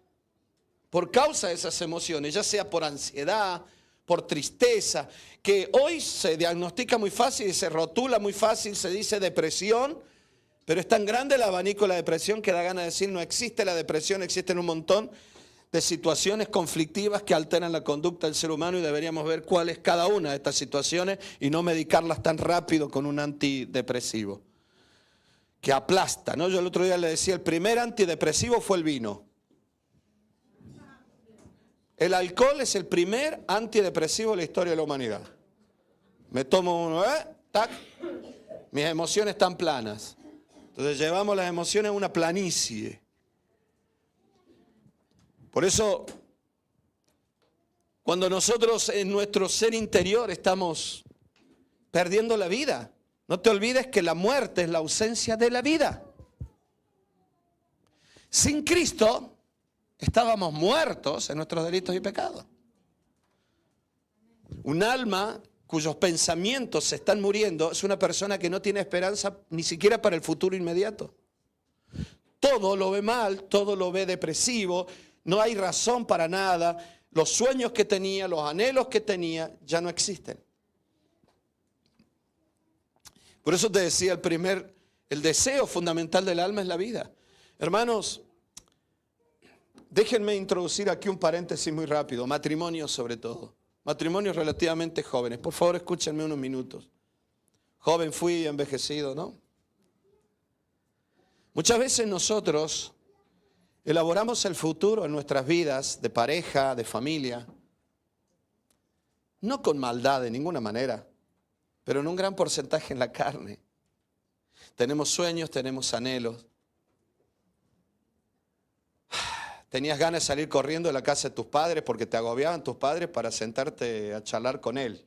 por causa de esas emociones, ya sea por ansiedad, por tristeza, que hoy se diagnostica muy fácil y se rotula muy fácil, se dice depresión, pero es tan grande el abanico de la depresión que da ganas de decir no existe la depresión, existen un montón de situaciones conflictivas que alteran la conducta del ser humano y deberíamos ver cuál es cada una de estas situaciones y no medicarlas tan rápido con un antidepresivo que aplasta, ¿no? Yo el otro día le decía, el primer antidepresivo fue el vino. El alcohol es el primer antidepresivo de la historia de la humanidad. Me tomo uno, tac, mis emociones están planas. Entonces llevamos las emociones a una planicie. Por eso, cuando nosotros en nuestro ser interior estamos perdiendo la vida, no te olvides que la muerte es la ausencia de la vida. Sin Cristo estábamos muertos en nuestros delitos y pecados. Un alma cuyos pensamientos se están muriendo es una persona que no tiene esperanza ni siquiera para el futuro inmediato. todo lo ve mal, todo lo ve depresivo, no hay razón para nada. Los sueños que tenía, los anhelos que tenía, ya no existen. Por eso te decía, el deseo fundamental del alma es la vida. Hermanos, déjenme introducir aquí un paréntesis muy rápido. Matrimonios sobre todo. Matrimonios relativamente jóvenes. Por favor, escúchenme unos minutos. Joven fui, envejecido, ¿no? Muchas veces nosotros elaboramos el futuro en nuestras vidas de pareja, de familia, no con maldad de ninguna manera, pero en un gran porcentaje en la carne. Tenemos sueños, tenemos anhelos. Tenías ganas de salir corriendo de la casa de tus padres porque te agobiaban tus padres para sentarte a charlar con él,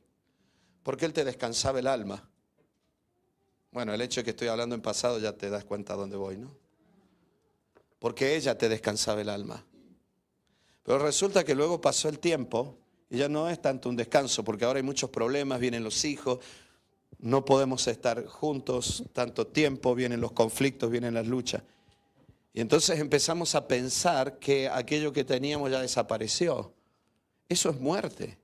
porque él te descansaba el alma. Bueno, el hecho de que estoy hablando en pasado ya te das cuenta a dónde voy, ¿no? Porque ella te descansaba el alma. Pero resulta que luego pasó el tiempo y ya no es tanto un descanso, porque ahora hay muchos problemas, vienen los hijos, no podemos estar juntos tanto tiempo, vienen los conflictos, vienen las luchas. Y entonces empezamos a pensar que aquello que teníamos ya desapareció. Eso es muerte.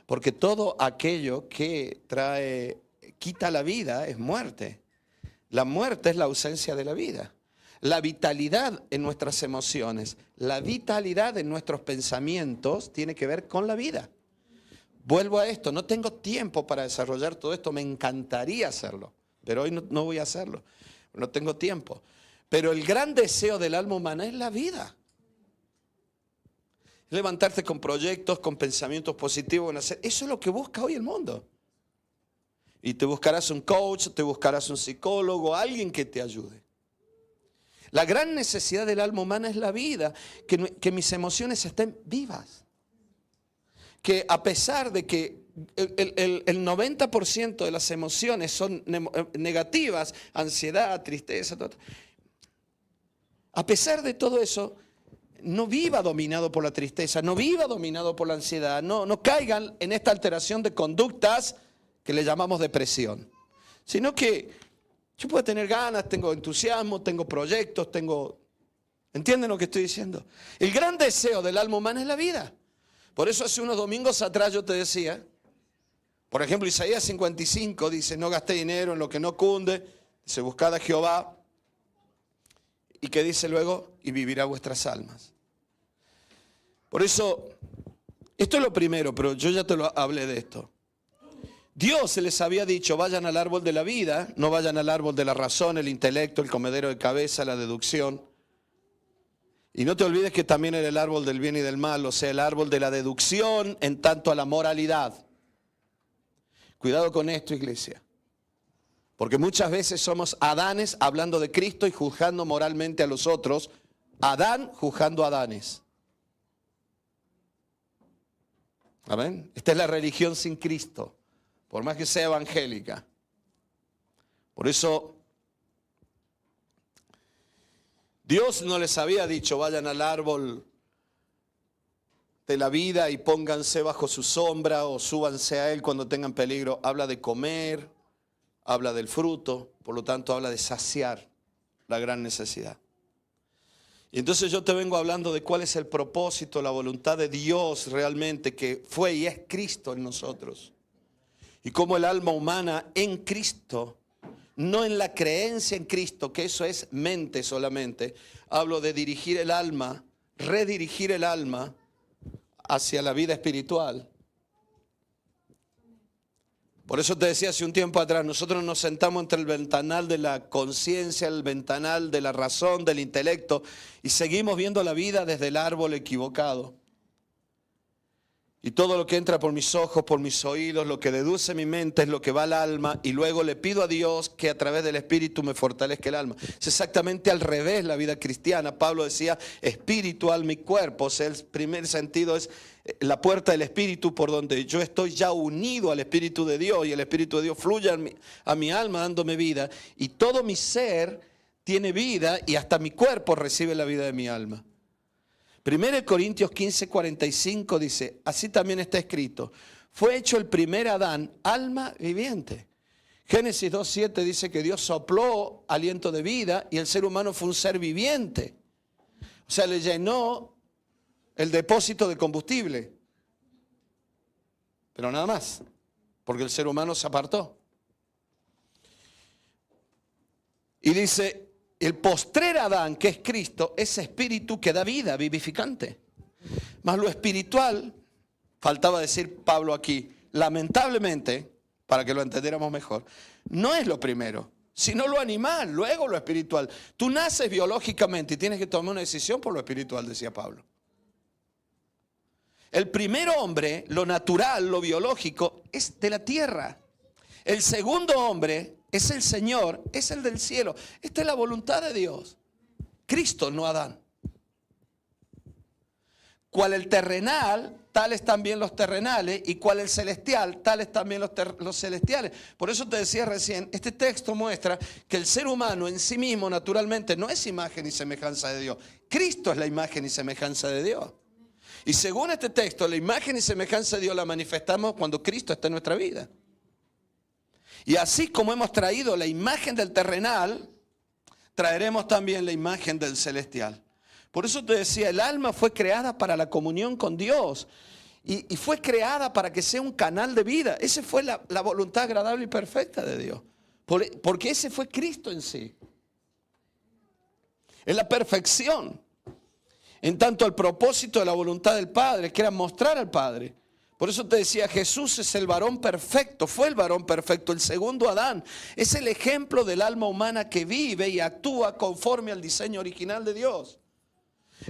Porque todo aquello que quita la vida es muerte. La muerte es la ausencia de la vida. La vitalidad en nuestras emociones, la vitalidad en nuestros pensamientos tiene que ver con la vida. Vuelvo a esto, no tengo tiempo para desarrollar todo esto, me encantaría hacerlo, pero hoy no voy a hacerlo, no tengo tiempo. Pero el gran deseo del alma humana es la vida. Levantarte con proyectos, con pensamientos positivos, eso es lo que busca hoy el mundo. Y te buscarás un coach, te buscarás un psicólogo, alguien que te ayude. La gran necesidad del alma humana es la vida, que mis emociones estén vivas. Que a pesar de que el 90% de las emociones son negativas, ansiedad, tristeza, todo, a pesar de todo eso, no viva dominado por la tristeza, no viva dominado por la ansiedad, no caigan en esta alteración de conductas que le llamamos depresión, sino que yo puedo tener ganas, tengo entusiasmo, tengo proyectos, ¿entienden lo que estoy diciendo? El gran deseo del alma humana es la vida. Por eso hace unos domingos atrás yo te decía, por ejemplo, Isaías 55 dice, no gasté dinero en lo que no cunde, dice, buscad a Jehová. Y que dice luego, y vivirá vuestras almas. Por eso, esto es lo primero, pero yo ya te lo hablé de esto. Dios les había dicho, vayan al árbol de la vida, no vayan al árbol de la razón, el intelecto, el comedero de cabeza, la deducción. Y no te olvides que también era el árbol del bien y del mal, o sea, el árbol de la deducción en tanto a la moralidad. Cuidado con esto, iglesia. Porque muchas veces somos Adanes hablando de Cristo y juzgando moralmente a los otros. Adán juzgando a Adanes. ¿Amén? Esta es la religión sin Cristo, por más que sea evangélica. Por eso Dios no les había dicho, vayan al árbol de la vida y pónganse bajo su sombra o súbanse a él cuando tengan peligro. Habla de comer, habla del fruto, por lo tanto habla de saciar la gran necesidad. Y entonces yo te vengo hablando de cuál es el propósito, la voluntad de Dios realmente, que fue y es Cristo en nosotros. Y cómo el alma humana en Cristo, no en la creencia en Cristo, que eso es mente solamente. Hablo de dirigir el alma, redirigir el alma hacia la vida espiritual. Por eso te decía hace un tiempo atrás, nosotros nos sentamos entre el ventanal de la conciencia, el ventanal de la razón, del intelecto, y seguimos viendo la vida desde el árbol equivocado. Y todo lo que entra por mis ojos, por mis oídos, lo que deduce mi mente es lo que va al alma, y luego le pido a Dios que a través del Espíritu me fortalezca el alma. Es exactamente al revés la vida cristiana. Pablo decía espíritu, alma y cuerpo. O sea, el primer sentido es la puerta del Espíritu por donde yo estoy ya unido al Espíritu de Dios, y el Espíritu de Dios fluye a mi alma dándome vida, y todo mi ser tiene vida y hasta mi cuerpo recibe la vida de mi alma. 1 Corintios 15:45 dice, así también está escrito, fue hecho el primer Adán, alma viviente. Génesis 2:7 dice que Dios sopló aliento de vida y el ser humano fue un ser viviente. O sea, le llenó el depósito de combustible. Pero nada más, porque el ser humano se apartó. Y dice, el postrer Adán, que es Cristo, es espíritu que da vida, vivificante. Mas lo espiritual, faltaba decir Pablo aquí, lamentablemente, para que lo entendiéramos mejor, no es lo primero, sino lo animal, luego lo espiritual. Tú naces biológicamente y tienes que tomar una decisión por lo espiritual, decía Pablo. El primer hombre, lo natural, lo biológico, es de la tierra. El segundo hombre es el Señor, es el del cielo. Esta es la voluntad de Dios. Cristo, no Adán. Cual el terrenal, tales también los terrenales, y cual el celestial, tales también los celestiales. Por eso te decía recién, este texto muestra que el ser humano en sí mismo naturalmente no es imagen y semejanza de Dios. Cristo es la imagen y semejanza de Dios. Y según este texto, la imagen y semejanza de Dios la manifestamos cuando Cristo está en nuestra vida. Y así como hemos traído la imagen del terrenal, traeremos también la imagen del celestial. Por eso te decía, el alma fue creada para la comunión con Dios. Y fue creada para que sea un canal de vida. Esa fue la voluntad agradable y perfecta de Dios. Porque ese fue Cristo en sí. Es la perfección. En tanto el propósito de la voluntad del Padre, que era mostrar al Padre. Por eso te decía, Jesús es el varón perfecto, fue el varón perfecto, el segundo Adán. Es el ejemplo del alma humana que vive y actúa conforme al diseño original de Dios.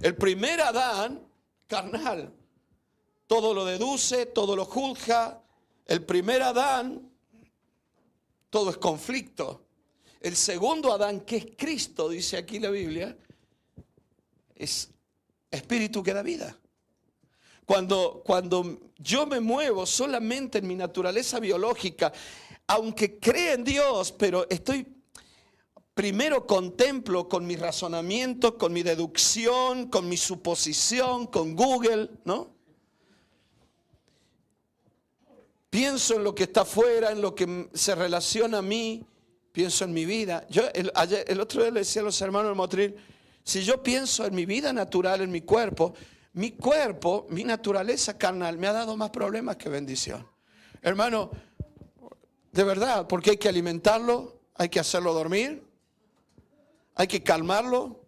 El primer Adán, carnal, todo lo deduce, todo lo juzga. El primer Adán, todo es conflicto. El segundo Adán, que es Cristo, dice aquí la Biblia, es espíritu que da vida. Cuando yo me muevo solamente en mi naturaleza biológica, aunque cree en Dios, pero primero contemplo con mi razonamiento, con mi deducción, con mi suposición, con Google, ¿no? Pienso en lo que está afuera, en lo que se relaciona a mí, pienso en mi vida. Yo el otro día le decía a los hermanos del Motril, si yo pienso en mi vida natural, en mi cuerpo, mi naturaleza carnal me ha dado más problemas que bendición. Hermano, de verdad, porque hay que alimentarlo, hay que hacerlo dormir, hay que calmarlo.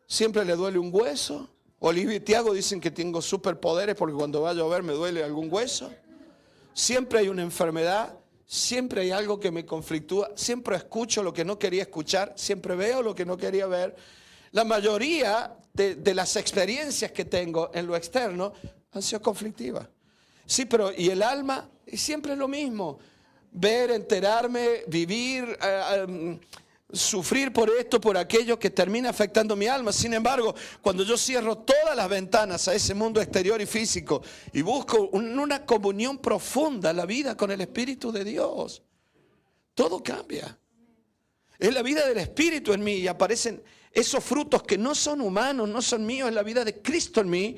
Siempre le duele un hueso. Olivia y Tiago dicen que tengo superpoderes porque cuando va a llover me duele algún hueso. Siempre hay una enfermedad, siempre hay algo que me conflictúa, siempre escucho lo que no quería escuchar, siempre veo lo que no quería ver. La mayoría de las experiencias que tengo en lo externo han sido conflictivas. Sí, pero ¿y el alma? Siempre es lo mismo. Ver, enterarme, vivir, sufrir por esto, por aquello que termina afectando mi alma. Sin embargo, cuando yo cierro todas las ventanas a ese mundo exterior y físico y busco una comunión profunda, la vida con el Espíritu de Dios, todo cambia. Es la vida del Espíritu en mí y aparecen esos frutos que no son humanos, no son míos, es la vida de Cristo en mí.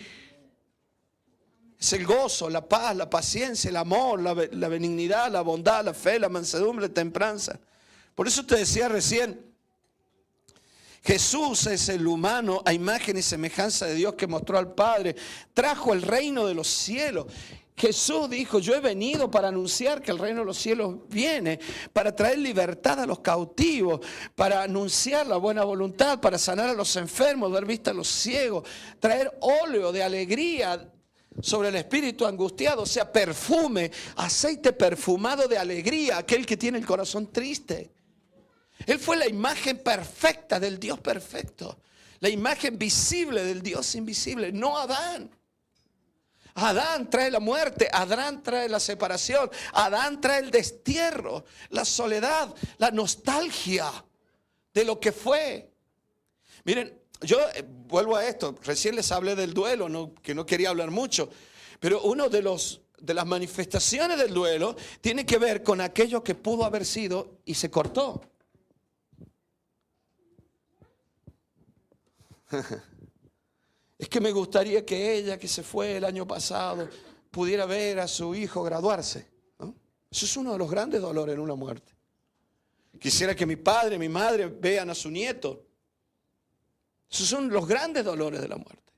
Es el gozo, la paz, la paciencia, el amor, la benignidad, la bondad, la fe, la mansedumbre, la templanza. Por eso te decía recién, Jesús es el humano a imagen y semejanza de Dios que mostró al Padre. Trajo el reino de los cielos. Jesús dijo, yo he venido para anunciar que el reino de los cielos viene, para traer libertad a los cautivos, para anunciar la buena voluntad, para sanar a los enfermos, dar vista a los ciegos, traer óleo de alegría sobre el espíritu angustiado, o sea, perfume, aceite perfumado de alegría, aquel que tiene el corazón triste. Él fue la imagen perfecta del Dios perfecto, la imagen visible del Dios invisible, no Adán. Adán trae la muerte, Adán trae la separación, Adán trae el destierro, la soledad, la nostalgia de lo que fue. Miren, yo vuelvo a esto, recién les hablé del duelo, que no quería hablar mucho, pero uno de las manifestaciones del duelo tiene que ver con aquello que pudo haber sido y se cortó. Es que me gustaría que ella, que se fue el año pasado, pudiera ver a su hijo graduarse, ¿no? Eso es uno de los grandes dolores en una muerte. Quisiera que mi padre, mi madre vean a su nieto. Esos son los grandes dolores de la muerte.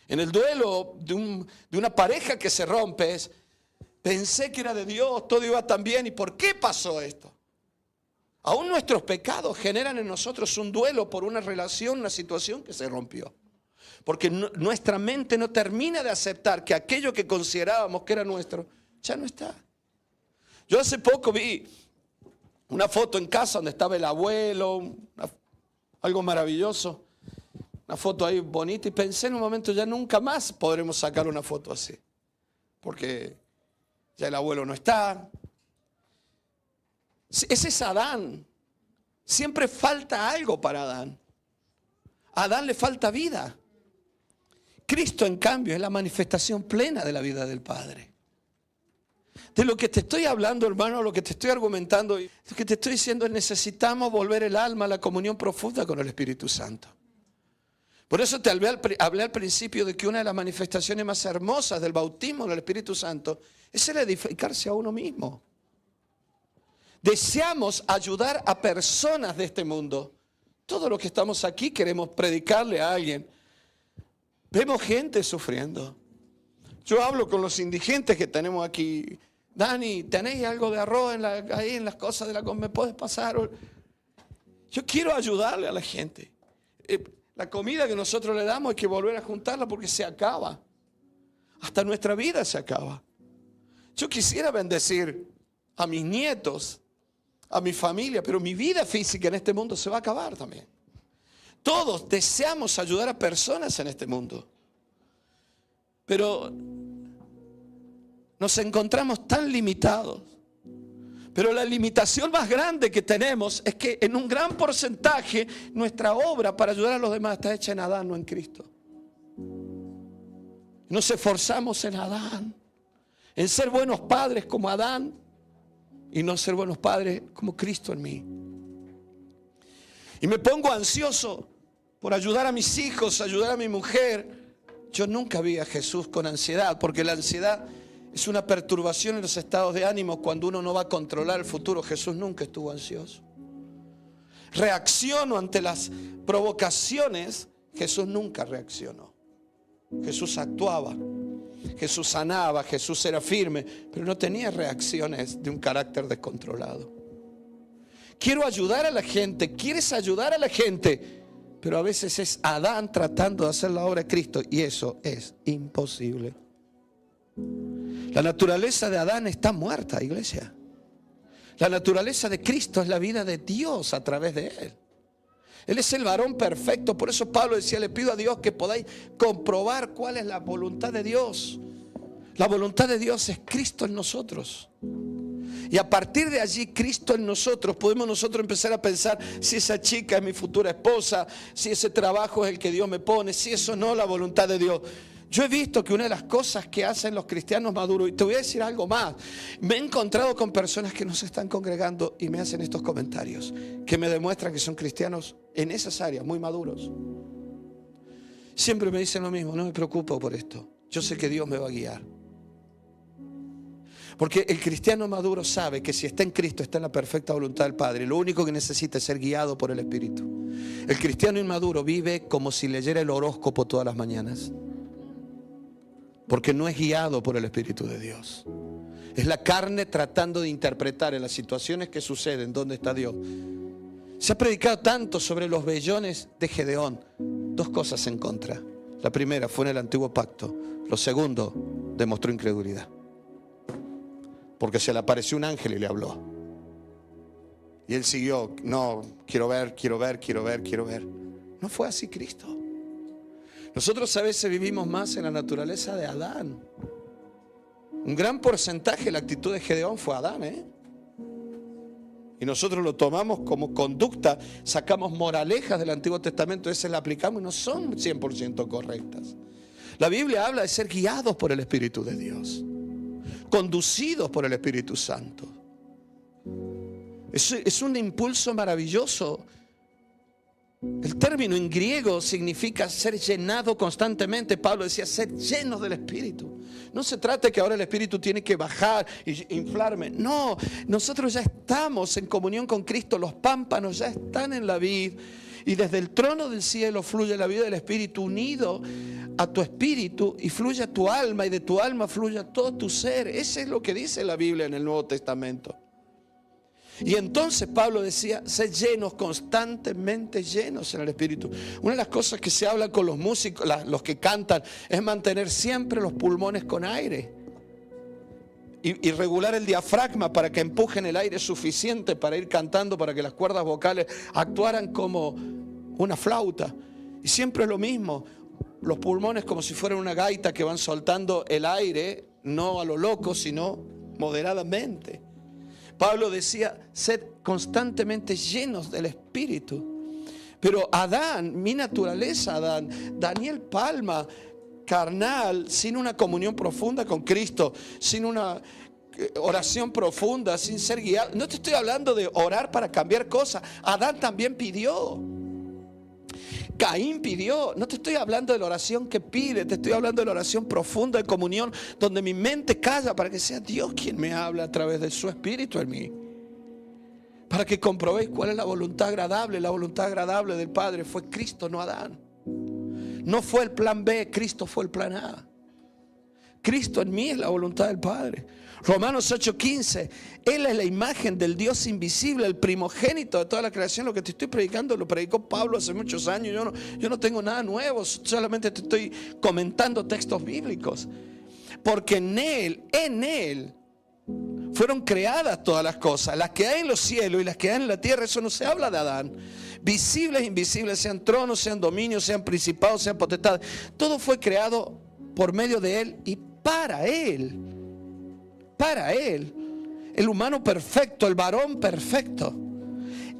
En el duelo de una pareja que se rompe es, pensé que era de Dios, todo iba tan bien, ¿y por qué pasó esto? Aún nuestros pecados generan en nosotros un duelo por una relación, una situación que se rompió. Porque nuestra mente no termina de aceptar que aquello que considerábamos que era nuestro, ya no está. Yo hace poco vi una foto en casa donde estaba el abuelo, algo maravilloso. Una foto ahí bonita y pensé en un momento, ya nunca más podremos sacar una foto así. Porque ya el abuelo no está. Ese es Adán. Siempre falta algo para Adán. A Adán le falta vida. Cristo, en cambio, es la manifestación plena de la vida del Padre. De lo que te estoy hablando, hermano, lo que te estoy argumentando, lo que te estoy diciendo es necesitamos volver el alma a la comunión profunda con el Espíritu Santo. Por eso te hablé al principio de que una de las manifestaciones más hermosas del bautismo del Espíritu Santo es el edificarse a uno mismo. Deseamos ayudar a personas de este mundo. Todos los que estamos aquí queremos predicarle a alguien. Vemos gente sufriendo. Yo hablo con los indigentes que tenemos aquí. Dani, ¿tenéis algo de arroz ahí en las cosas de la comida? ¿Me puedes pasar? Yo quiero ayudarle a la gente. La comida que nosotros le damos hay que volver a juntarla porque se acaba. Hasta nuestra vida se acaba. Yo quisiera bendecir a mis nietos, a mi familia, pero mi vida física en este mundo se va a acabar también. Todos deseamos ayudar a personas en este mundo. Pero nos encontramos tan limitados. Pero la limitación más grande que tenemos es que en un gran porcentaje nuestra obra para ayudar a los demás está hecha en Adán, no en Cristo. Nos esforzamos en Adán, en ser buenos padres como Adán y no ser buenos padres como Cristo en mí. Y me pongo ansioso por ayudar a mis hijos, ayudar a mi mujer. Yo nunca vi a Jesús con ansiedad, porque la ansiedad es una perturbación en los estados de ánimo cuando uno no va a controlar el futuro. Jesús nunca estuvo ansioso. Reacciono ante las provocaciones. Jesús nunca reaccionó. Jesús actuaba. Jesús sanaba. Jesús era firme. Pero no tenía reacciones de un carácter descontrolado. Quiero ayudar a la gente. ¿Quieres ayudar a la gente? Pero a veces es Adán tratando de hacer la obra de Cristo. Y eso es imposible. La naturaleza de Adán está muerta, iglesia. La naturaleza de Cristo es la vida de Dios a través de Él. Él es el varón perfecto. Por eso Pablo decía, le pido a Dios que podáis comprobar cuál es la voluntad de Dios. La voluntad de Dios es Cristo en nosotros. Y a partir de allí, Cristo en nosotros, podemos nosotros empezar a pensar si esa chica es mi futura esposa, si ese trabajo es el que Dios me pone, si eso no es la voluntad de Dios. Yo he visto que una de las cosas que hacen los cristianos maduros, y te voy a decir algo más, me he encontrado con personas que no se están congregando y me hacen estos comentarios, que me demuestran que son cristianos en esas áreas, muy maduros. Siempre me dicen lo mismo, no me preocupo por esto, yo sé que Dios me va a guiar. Porque el cristiano maduro sabe que si está en Cristo, está en la perfecta voluntad del Padre. Lo único que necesita es ser guiado por el Espíritu. El cristiano inmaduro vive como si leyera el horóscopo todas las mañanas. Porque no es guiado por el Espíritu de Dios. Es la carne tratando de interpretar en las situaciones que suceden dónde está Dios. Se ha predicado tanto sobre los vellones de Gedeón. Dos cosas en contra. La primera fue en el antiguo pacto. Lo segundo, demostró incredulidad. Porque se le apareció un ángel y le habló. Y él siguió, no, quiero ver. No fue así Cristo. Nosotros a veces vivimos más en la naturaleza de Adán. Un gran porcentaje de la actitud de Gedeón fue Adán, Y nosotros lo tomamos como conducta, sacamos moralejas del Antiguo Testamento, esas las aplicamos y no son 100% correctas. La Biblia habla de ser guiados por el Espíritu de Dios, conducidos por el Espíritu Santo. Es un impulso maravilloso El término en griego significa ser llenado constantemente. Pablo decía, ser llenos del Espíritu. No se trata de que ahora el Espíritu tiene que bajar e inflarme. No, nosotros ya estamos en comunión con Cristo. Los pámpanos ya están en la vid. Y desde el trono del cielo fluye la vida del Espíritu unido a tu espíritu y fluye a tu alma. Y de tu alma fluye a todo tu ser. Eso es lo que dice la Biblia en el Nuevo Testamento. Y entonces Pablo decía, ser llenos, constantemente llenos en el Espíritu. Una de las cosas que se habla con los músicos, los que cantan, es mantener siempre los pulmones con aire. Y regular el diafragma para que empujen el aire suficiente para ir cantando, para que las cuerdas vocales actuaran como una flauta. Y siempre es lo mismo, los pulmones como si fueran una gaita que van soltando el aire, no a lo loco, sino moderadamente. Pablo decía, sed constantemente llenos del Espíritu. Pero Adán, mi naturaleza Adán, Daniel Palma, carnal, sin una comunión profunda con Cristo, sin una oración profunda, sin ser guiado. No te estoy hablando de orar para cambiar cosas. Adán también pidió. Caín pidió. No te estoy hablando de la oración que pide, te estoy hablando de la oración profunda de comunión, donde mi mente calla para que sea Dios quien me habla a través de su Espíritu en mí. Para que comprobéis cuál es la voluntad agradable. La voluntad agradable del Padre fue Cristo, no Adán. No fue el plan B, Cristo fue el plan A. Cristo en mí es la voluntad del Padre. Romanos 8:15, Él es la imagen del Dios invisible, el primogénito de toda la creación. Lo que te estoy predicando lo predicó Pablo hace muchos años. Yo no tengo nada nuevo, solamente te estoy comentando textos bíblicos. Porque en Él fueron creadas todas las cosas, las que hay en los cielos y las que hay en la tierra. Eso no se habla de Adán. Visibles e invisibles, sean tronos, sean dominios, sean principados, sean potestades. Todo fue creado por medio de Él y para Él. Para Él. El humano perfecto, el varón perfecto.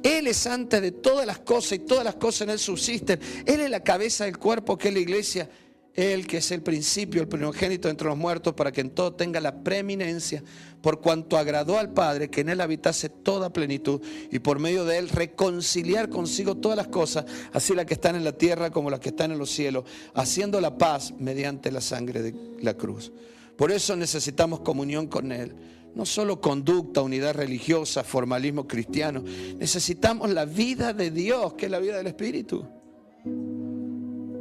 Él es antes de todas las cosas y todas las cosas en Él subsisten. Él es la cabeza del cuerpo que es la iglesia. Él que es el principio, el primogénito entre los muertos, para que en todo tenga la preeminencia, por cuanto agradó al Padre que en Él habitase toda plenitud y por medio de Él reconciliar consigo todas las cosas, así las que están en la tierra como las que están en los cielos, haciendo la paz mediante la sangre de la cruz. Por eso necesitamos comunión con Él. No solo conducta, unidad religiosa, formalismo cristiano. Necesitamos la vida de Dios, que es la vida del Espíritu.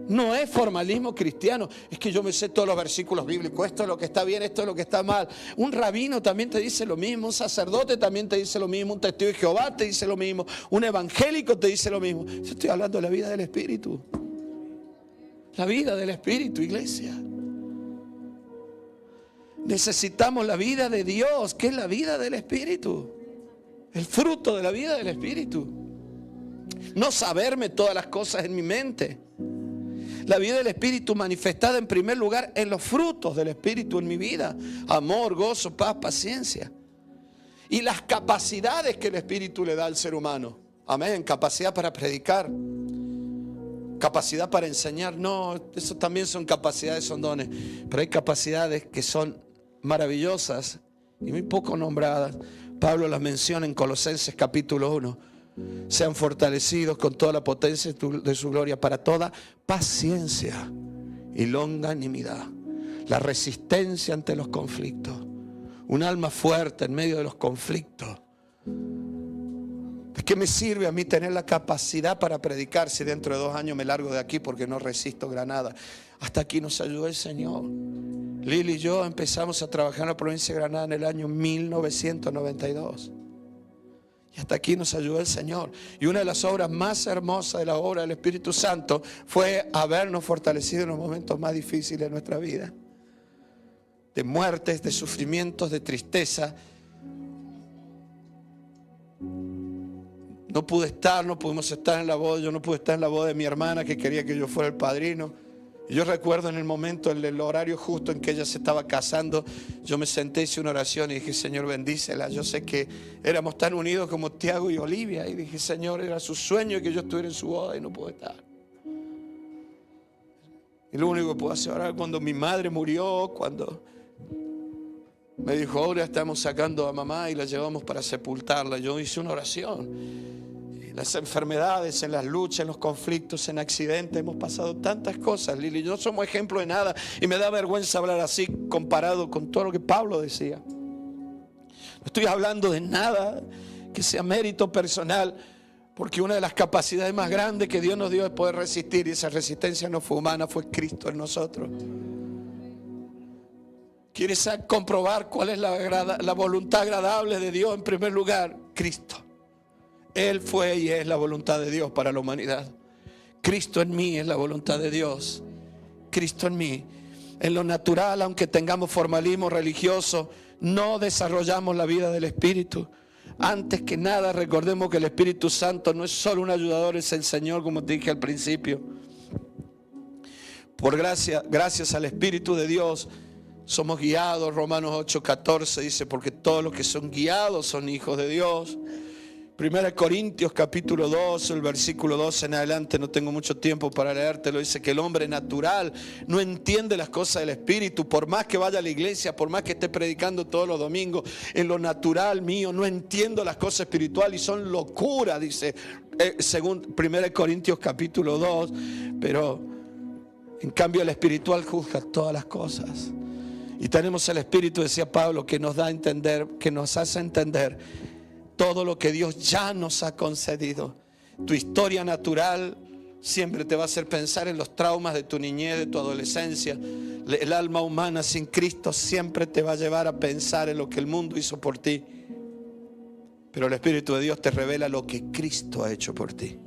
No es formalismo cristiano. Es que yo me sé todos los versículos bíblicos. Esto es lo que está bien, esto es lo que está mal. Un rabino también te dice lo mismo. Un sacerdote también te dice lo mismo. Un testigo de Jehová te dice lo mismo. Un evangélico te dice lo mismo. Yo estoy hablando de la vida del Espíritu. La vida del Espíritu, iglesia. Necesitamos la vida de Dios, que es la vida del Espíritu. El fruto de la vida del Espíritu. No saberme todas las cosas en mi mente. La vida del Espíritu manifestada en primer lugar en los frutos del Espíritu en mi vida. Amor, gozo, paz, paciencia. Y las capacidades que el Espíritu le da al ser humano. Amén. Capacidad para predicar. Capacidad para enseñar. No, eso también son capacidades, son dones. Pero hay capacidades que son maravillosas y muy poco nombradas. Pablo las menciona en Colosenses capítulo 1. Sean fortalecidos con toda la potencia de su gloria para toda paciencia y longanimidad, la resistencia ante los conflictos, un alma fuerte en medio de los conflictos. ¿De qué me sirve a mí tener la capacidad para predicar si dentro de 2 años me largo de aquí porque no resisto Granada? Hasta aquí nos ayudó el Señor. Lili y yo empezamos a trabajar en la provincia de Granada en el año 1992. Y hasta aquí nos ayudó el Señor. Y una de las obras más hermosas de la obra del Espíritu Santo fue habernos fortalecido en los momentos más difíciles de nuestra vida. De muertes, de sufrimientos, de tristeza. No pudimos estar en la boda. Yo no pude estar en la boda de mi hermana que quería que yo fuera el padrino. Y yo recuerdo en el momento, en el horario justo en que ella se estaba casando, yo me senté, hice una oración y dije, Señor, bendícela. Yo sé que éramos tan unidos como Tiago y Olivia. Y dije, Señor, era su sueño que yo estuviera en su boda y no pude estar. Y lo único que puedo hacer ahora, cuando mi madre murió, cuando me dijo, ahora estamos sacando a mamá y la llevamos para sepultarla, yo hice una oración. En las enfermedades, en las luchas, en los conflictos, en accidentes, hemos pasado tantas cosas, Lili. No somos ejemplo de nada y me da vergüenza hablar así comparado con todo lo que Pablo decía. No estoy hablando de nada que sea mérito personal, porque una de las capacidades más grandes que Dios nos dio es poder resistir, y esa resistencia no fue humana, fue Cristo en nosotros. ¿Quieres comprobar cuál es la voluntad agradable de Dios? En primer lugar, Cristo. Él fue y es la voluntad de Dios para la humanidad. Cristo en mí es la voluntad de Dios. Cristo en mí. En lo natural, aunque tengamos formalismo religioso, no desarrollamos la vida del Espíritu. Antes que nada, recordemos que el Espíritu Santo no es solo un ayudador, es el Señor, como te dije al principio. Por gracias al Espíritu de Dios, somos guiados. Romanos 8:14 dice, porque todos los que son guiados son hijos de Dios. 1 Corintios capítulo 2, el versículo 12 en adelante, no tengo mucho tiempo para leértelo, dice que el hombre natural no entiende las cosas del Espíritu. Por más que vaya a la iglesia, por más que esté predicando todos los domingos, en lo natural mío no entiendo las cosas espirituales y son locura, dice según 1 Corintios capítulo 2. Pero en cambio el espiritual juzga todas las cosas. Y tenemos el Espíritu, decía Pablo, que nos da a entender, que nos hace entender todo lo que Dios ya nos ha concedido. Tu historia natural siempre te va a hacer pensar en los traumas de tu niñez, de tu adolescencia. El alma humana sin Cristo siempre te va a llevar a pensar en lo que el mundo hizo por ti. Pero el Espíritu de Dios te revela lo que Cristo ha hecho por ti.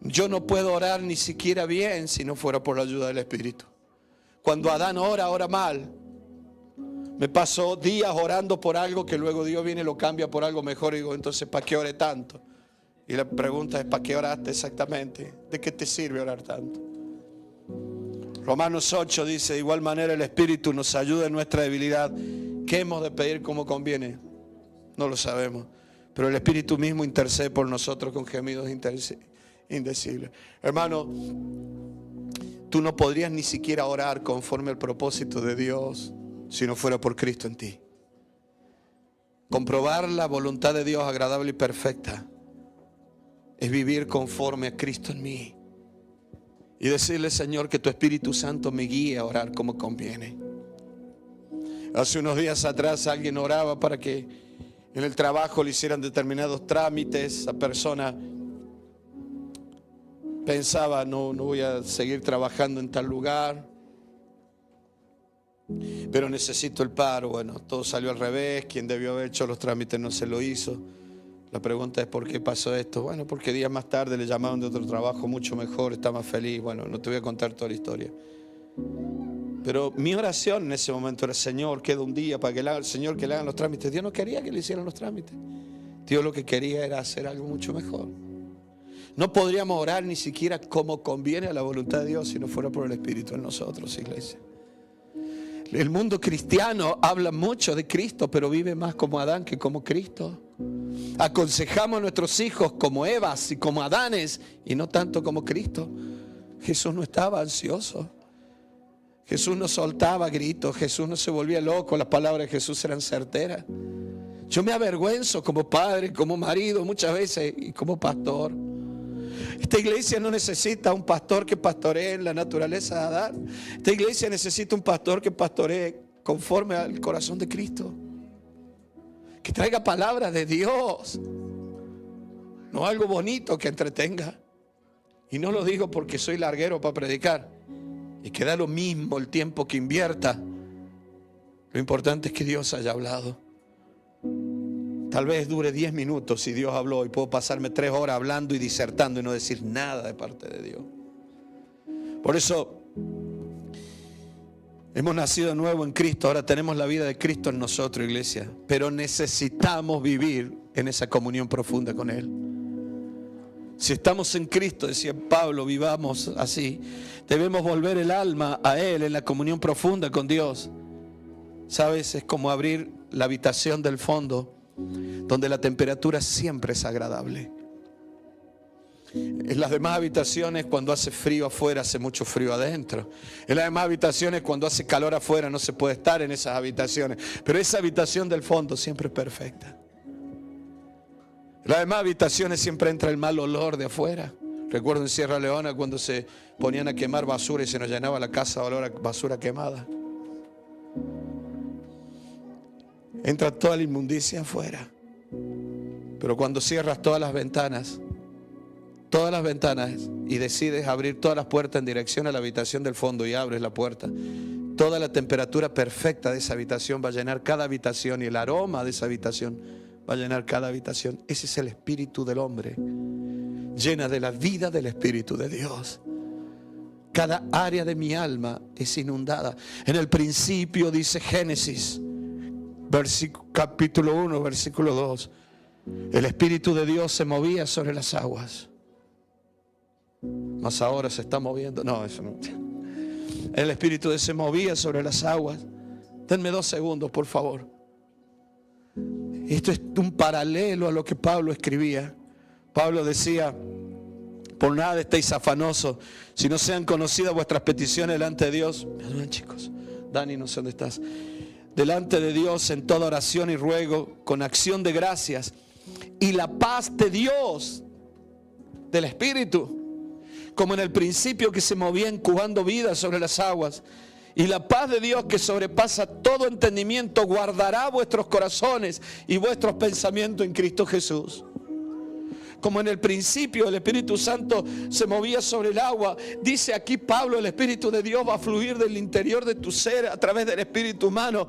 Yo no puedo orar ni siquiera bien si no fuera por la ayuda del Espíritu. Cuando Adán ora mal. Me pasó días orando por algo que luego Dios viene y lo cambia por algo mejor. Y digo, entonces, ¿para qué oré tanto? Y la pregunta es, ¿para qué oraste exactamente? ¿De qué te sirve orar tanto? Romanos 8 dice, de igual manera el Espíritu nos ayuda en nuestra debilidad. ¿Qué hemos de pedir como conviene? No lo sabemos. Pero el Espíritu mismo intercede por nosotros con gemidos indecibles. Hermano, tú no podrías ni siquiera orar conforme al propósito de Dios si no fuera por Cristo en ti. Comprobar la voluntad de Dios agradable y perfecta es vivir conforme a Cristo en mí y decirle, Señor, que tu Espíritu Santo me guíe a orar como conviene. Hace unos días atrás alguien oraba para que en el trabajo le hicieran determinados trámites. Esa persona pensaba, no voy a seguir trabajando en tal lugar, pero necesito el paro. Bueno, todo salió al revés. Quien debió haber hecho los trámites no se lo hizo. La pregunta es, ¿por qué pasó esto? Bueno, porque días más tarde le llamaron de otro trabajo mucho mejor, está más feliz. Bueno, no te voy a contar toda la historia. Pero mi oración en ese momento era, Señor, queda un día para que el Señor que le hagan los trámites. Dios no quería que le hicieran los trámites. Dios lo que quería era hacer algo mucho mejor. No podríamos orar ni siquiera como conviene a la voluntad de Dios si no fuera por el Espíritu en nosotros, iglesia. El mundo cristiano habla mucho de Cristo, pero vive más como Adán que como Cristo. Aconsejamos a nuestros hijos como Evas y como Adanes y no tanto como Cristo. Jesús no estaba ansioso. Jesús no soltaba gritos. Jesús no se volvía loco. Las palabras de Jesús eran certeras. Yo me avergüenzo como padre, como marido muchas veces y como pastor. Esta iglesia no necesita un pastor que pastoree en la naturaleza de Adán. Esta iglesia necesita un pastor que pastoree conforme al corazón de Cristo. Que traiga palabras de Dios. No algo bonito que entretenga. Y no lo digo porque soy larguero para predicar. Y que da lo mismo el tiempo que invierta. Lo importante es que Dios haya hablado. Tal vez dure 10 minutos y Dios habló y puedo pasarme 3 horas hablando y disertando y no decir nada de parte de Dios. Por eso hemos nacido de nuevo en Cristo. Ahora tenemos la vida de Cristo en nosotros, iglesia. Pero necesitamos vivir en esa comunión profunda con Él. Si estamos en Cristo, decía Pablo, vivamos así. Debemos volver el alma a Él en la comunión profunda con Dios. ¿Sabes? Es como abrir la habitación del fondo, donde la temperatura siempre es agradable. En las demás habitaciones, cuando hace frío afuera, hace mucho frío adentro. En las demás habitaciones, cuando hace calor afuera, no se puede estar en esas habitaciones. Pero esa habitación del fondo siempre es perfecta. Las demás habitaciones siempre entra el mal olor de afuera. Recuerdo en Sierra Leona cuando se ponían a quemar basura y se nos llenaba la casa de olor a basura quemada. Entra toda la inmundicia afuera. Pero cuando cierras todas las ventanas y decides abrir todas las puertas en dirección a la habitación del fondo y abres la puerta, toda la temperatura perfecta de esa habitación va a llenar cada habitación y el aroma de esa habitación va a llenar cada habitación. Ese es el espíritu del hombre, llena de la vida del Espíritu de Dios. Cada área de mi alma es inundada. En el principio, dice Génesis, capítulo 1, versículo 2, el Espíritu de Dios se movía sobre las aguas. Mas ahora se está moviendo. No, eso no. El Espíritu de Dios se movía sobre las aguas. Denme 2 segundos, por favor. Esto es un paralelo a lo que Pablo escribía. Pablo decía: por nada estéis afanosos, si no sean conocidas vuestras peticiones delante de Dios. ¿Me ayudan, chicos? Dani, no sé dónde estás. Delante de Dios en toda oración y ruego, con acción de gracias. Y la paz de Dios, del Espíritu, como en el principio que se movía incubando vida sobre las aguas. Y la paz de Dios que sobrepasa todo entendimiento guardará vuestros corazones y vuestros pensamientos en Cristo Jesús. Como en el principio el Espíritu Santo se movía sobre el agua, dice aquí Pablo, el Espíritu de Dios va a fluir del interior de tu ser a través del espíritu humano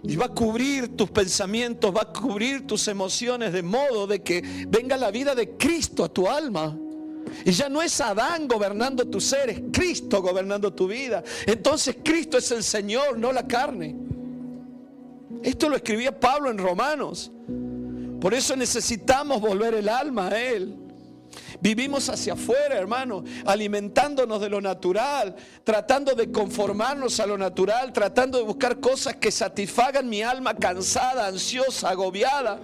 y va a cubrir tus pensamientos, va a cubrir tus emociones, de modo de que venga la vida de Cristo a tu alma. Y ya no es Adán gobernando tu ser, es Cristo gobernando tu vida. Entonces Cristo es el Señor, no la carne. Esto lo escribía Pablo en Romanos. Por eso necesitamos volver el alma a Él. Vivimos hacia afuera, hermano, alimentándonos de lo natural, tratando de conformarnos a lo natural, tratando de buscar cosas que satisfagan mi alma cansada, ansiosa, agobiada.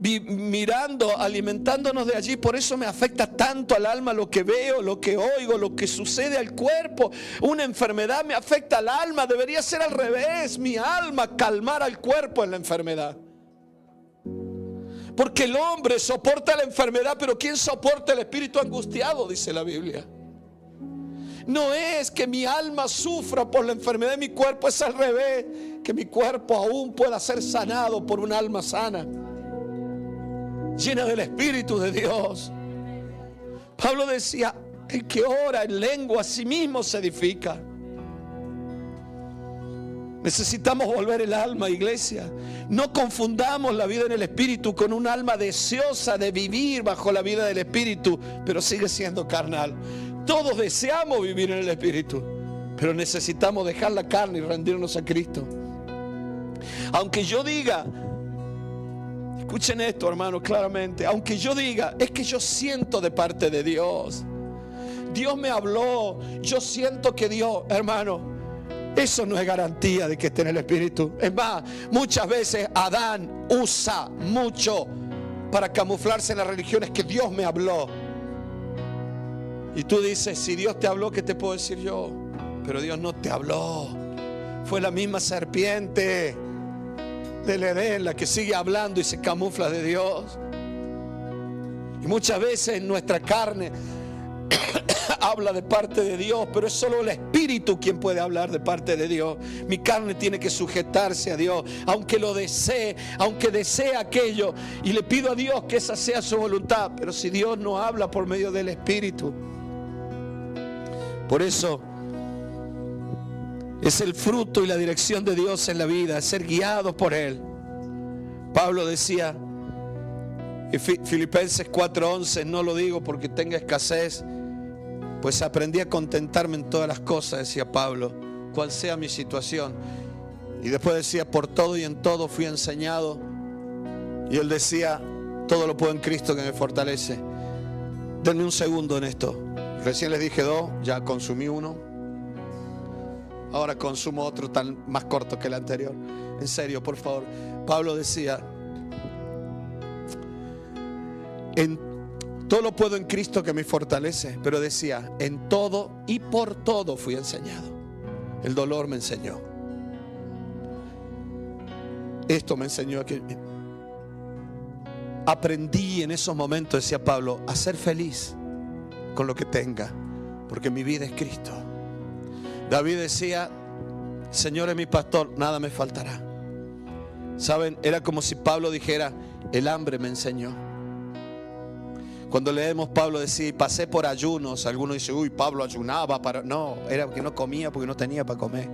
Mirando, alimentándonos de allí. Por eso me afecta tanto al alma lo que veo, lo que oigo, lo que sucede al cuerpo. Una enfermedad me afecta al alma. Debería ser al revés, mi alma calmar al cuerpo en la enfermedad. Porque el hombre soporta la enfermedad, pero ¿quién soporta el espíritu angustiado? Dice la Biblia. No es que mi alma sufra por la enfermedad de mi cuerpo, es al revés, que mi cuerpo aún pueda ser sanado por un alma sana, llena del Espíritu de Dios. Pablo decía: el que ora en lengua a sí mismo se edifica. Necesitamos volver el alma, iglesia. No confundamos la vida en el Espíritu con un alma deseosa de vivir bajo la vida del Espíritu, pero sigue siendo carnal. Todos deseamos vivir en el Espíritu, pero necesitamos dejar la carne y rendirnos a Cristo. Aunque yo diga, escuchen esto, hermano, claramente. Aunque yo diga, es que yo siento de parte de Dios, Dios me habló, yo siento que Dios, hermano, eso no es garantía de que esté en el Espíritu. Es más, muchas veces Adán usa mucho para camuflarse en las religiones que Dios me habló. Y tú dices: si Dios te habló, ¿qué te puedo decir yo? Pero Dios no te habló. Fue la misma serpiente del Edén la que sigue hablando y se camufla de Dios. Y muchas veces nuestra carne habla de parte de Dios, pero es solo el Espíritu quien puede hablar de parte de Dios. Mi carne tiene que sujetarse a Dios, aunque lo desee, aunque desee aquello, y le pido a Dios que esa sea su voluntad. Pero si Dios no habla por medio del Espíritu, por eso es el fruto y la dirección de Dios en la vida, ser guiados por Él. Pablo decía en Filipenses 4:11: no lo digo porque tenga escasez, pues aprendí a contentarme en todas las cosas, decía Pablo, cual sea mi situación. Y después decía: por todo y en todo fui enseñado. Y él decía: todo lo puedo en Cristo que me fortalece. Denme un segundo en esto. Recién les dije 2, ya consumí 1. Ahora consumo otro tan más corto que el anterior. En serio, por favor. Pablo decía: todo lo puedo en Cristo que me fortalece. Pero decía: en todo y por todo fui enseñado. El dolor me enseñó. Esto me enseñó que aprendí en esos momentos, decía Pablo, a ser feliz con lo que tenga, porque mi vida es Cristo. David decía, Señor es mi pastor, nada me faltará. ¿Saben? Era como si Pablo dijera, el hambre me enseñó. Cuando leemos, Pablo decía, pasé por ayunos. Algunos dicen, uy, Pablo ayunaba para... No, era que no comía porque no tenía para comer.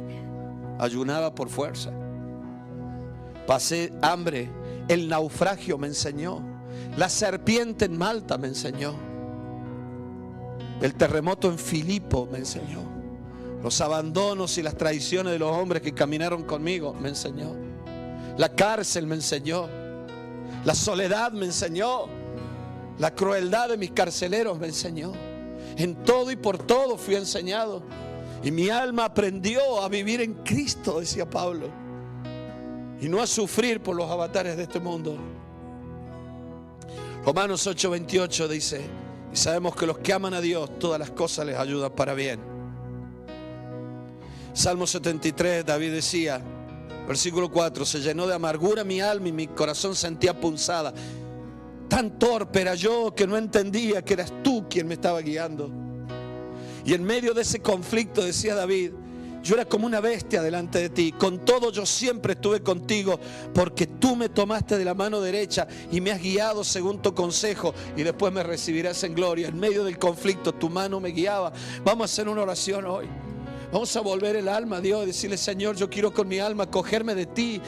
Ayunaba por fuerza. Pasé hambre. El naufragio me enseñó. La serpiente en Malta me enseñó. El terremoto en Filipo me enseñó. Los abandonos y las traiciones de los hombres que caminaron conmigo me enseñó. La cárcel me enseñó. La soledad me enseñó. La crueldad de mis carceleros me enseñó. En todo y por todo fui enseñado. Y mi alma aprendió a vivir en Cristo, decía Pablo, y no a sufrir por los avatares de este mundo. Romanos 8:28 dice, y sabemos que los que aman a Dios, todas las cosas les ayudan para bien. Salmo 73, David decía, versículo 4, se llenó de amargura mi alma y mi corazón sentía punzada. Tan torpe era yo que no entendía que eras tú quien me estaba guiando. Y en medio de ese conflicto, decía David, yo era como una bestia delante de ti. Con todo yo siempre estuve contigo, porque tú me tomaste de la mano derecha y me has guiado según tu consejo, y después me recibirás en gloria. En medio del conflicto tu mano me guiaba. Vamos a hacer una oración hoy. Vamos a volver el alma a Dios y decirle, Señor, yo quiero con mi alma cogerme de ti.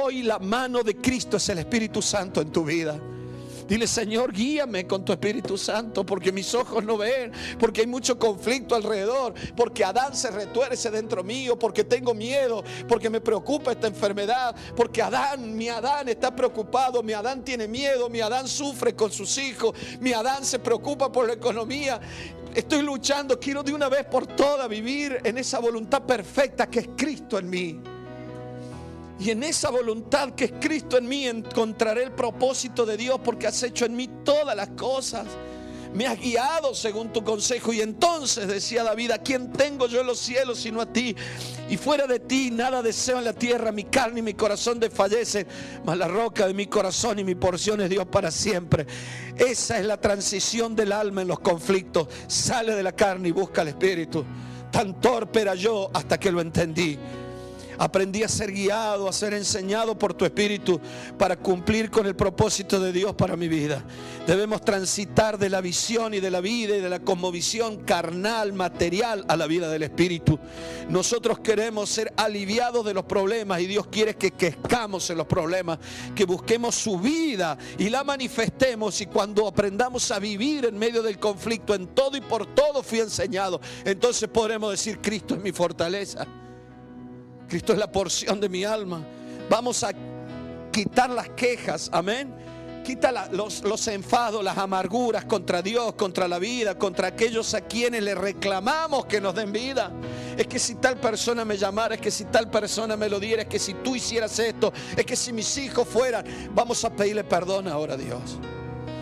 Hoy la mano de Cristo es el Espíritu Santo en tu vida. Dile, Señor, guíame con tu Espíritu Santo, porque mis ojos no ven, porque hay mucho conflicto alrededor, porque Adán se retuerce dentro mío, porque tengo miedo, porque me preocupa esta enfermedad, porque mi Adán está preocupado, mi Adán tiene miedo, mi Adán sufre con sus hijos, mi Adán se preocupa por la economía. Estoy luchando, quiero de una vez por todas vivir en esa voluntad perfecta que es Cristo en mí. Y en esa voluntad que es Cristo en mí encontraré el propósito de Dios, porque has hecho en mí todas las cosas. Me has guiado según tu consejo. Y entonces decía David, ¿a quién tengo yo en los cielos sino a ti? Y fuera de ti nada deseo en la tierra. Mi carne y mi corazón desfallecen, mas la roca de mi corazón y mi porción es Dios para siempre. Esa es la transición del alma en los conflictos. Sale de la carne y busca el Espíritu. Tan torpe era yo hasta que lo entendí. Aprendí a ser guiado, a ser enseñado por tu Espíritu para cumplir con el propósito de Dios para mi vida. Debemos transitar de la visión y de la vida y de la cosmovisión carnal, material, a la vida del Espíritu. Nosotros queremos ser aliviados de los problemas y Dios quiere que crezcamos en los problemas, que busquemos su vida y la manifestemos. Y cuando aprendamos a vivir en medio del conflicto, en todo y por todo fui enseñado, entonces podremos decir, Cristo es mi fortaleza. Cristo es la porción de mi alma. Vamos a quitar las quejas, amén. Quita los enfados, las amarguras contra Dios, contra la vida, contra aquellos a quienes le reclamamos que nos den vida. Es que si tal persona me llamara, es que si tal persona me lo diera, es que si tú hicieras esto, es que si mis hijos fueran. Vamos a pedirle perdón ahora a Dios.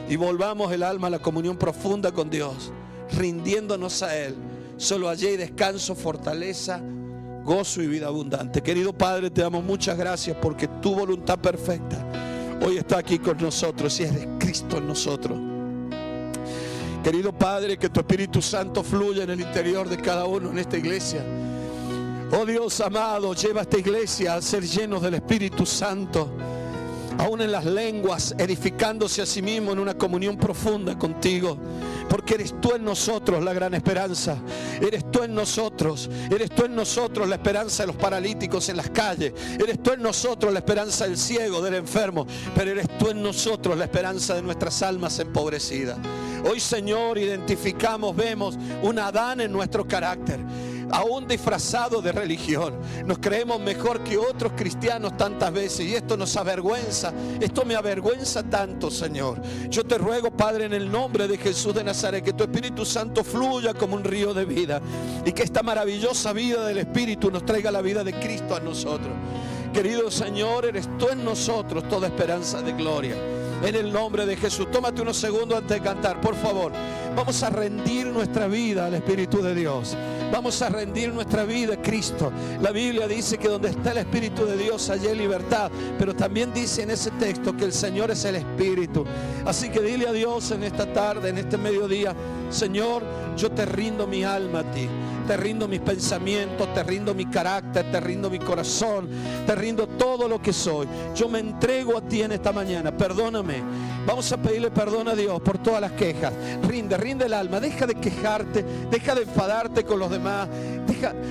Y volvamos el alma a la comunión profunda con Dios, rindiéndonos a Él. Solo allí hay descanso, fortaleza, gozo y vida abundante. Querido Padre, te damos muchas gracias porque tu voluntad perfecta hoy está aquí con nosotros y es de Cristo en nosotros. Querido Padre, que tu Espíritu Santo fluya en el interior de cada uno en esta iglesia. Oh Dios amado, lleva a esta iglesia a ser llenos del Espíritu Santo, aún en las lenguas, edificándose a sí mismo en una comunión profunda contigo. Porque eres tú en nosotros la gran esperanza. Eres tú en nosotros la esperanza de los paralíticos en las calles. Eres tú en nosotros la esperanza del ciego, del enfermo. Pero eres tú en nosotros la esperanza de nuestras almas empobrecidas. Hoy, Señor, identificamos, vemos un Adán en nuestro carácter, aún disfrazado de religión. Nos creemos mejor que otros cristianos tantas veces y esto nos avergüenza. Esto me avergüenza tanto, Señor. Yo te ruego, Padre, en el nombre de Jesús de Nazaret, que tu Espíritu Santo fluya como un río de vida y que esta maravillosa vida del Espíritu nos traiga la vida de Cristo a nosotros. Querido Señor, eres tú en nosotros toda esperanza de gloria. En el nombre de Jesús. Tómate unos segundos antes de cantar, por favor. Vamos a rendir nuestra vida al Espíritu de Dios. Vamos a rendir nuestra vida a Cristo. La Biblia dice que donde está el Espíritu de Dios, allí hay libertad. Pero también dice en ese texto que el Señor es el Espíritu. Así que dile a Dios en esta tarde, en este mediodía: Señor, yo te rindo mi alma a ti. Te rindo mis pensamientos, te rindo mi carácter, te rindo mi corazón, te rindo todo lo que soy. Yo me entrego a ti en esta mañana. Perdóname. Vamos a pedirle perdón a Dios por todas las quejas. Rinde el alma. Deja de quejarte, deja de enfadarte con los demás.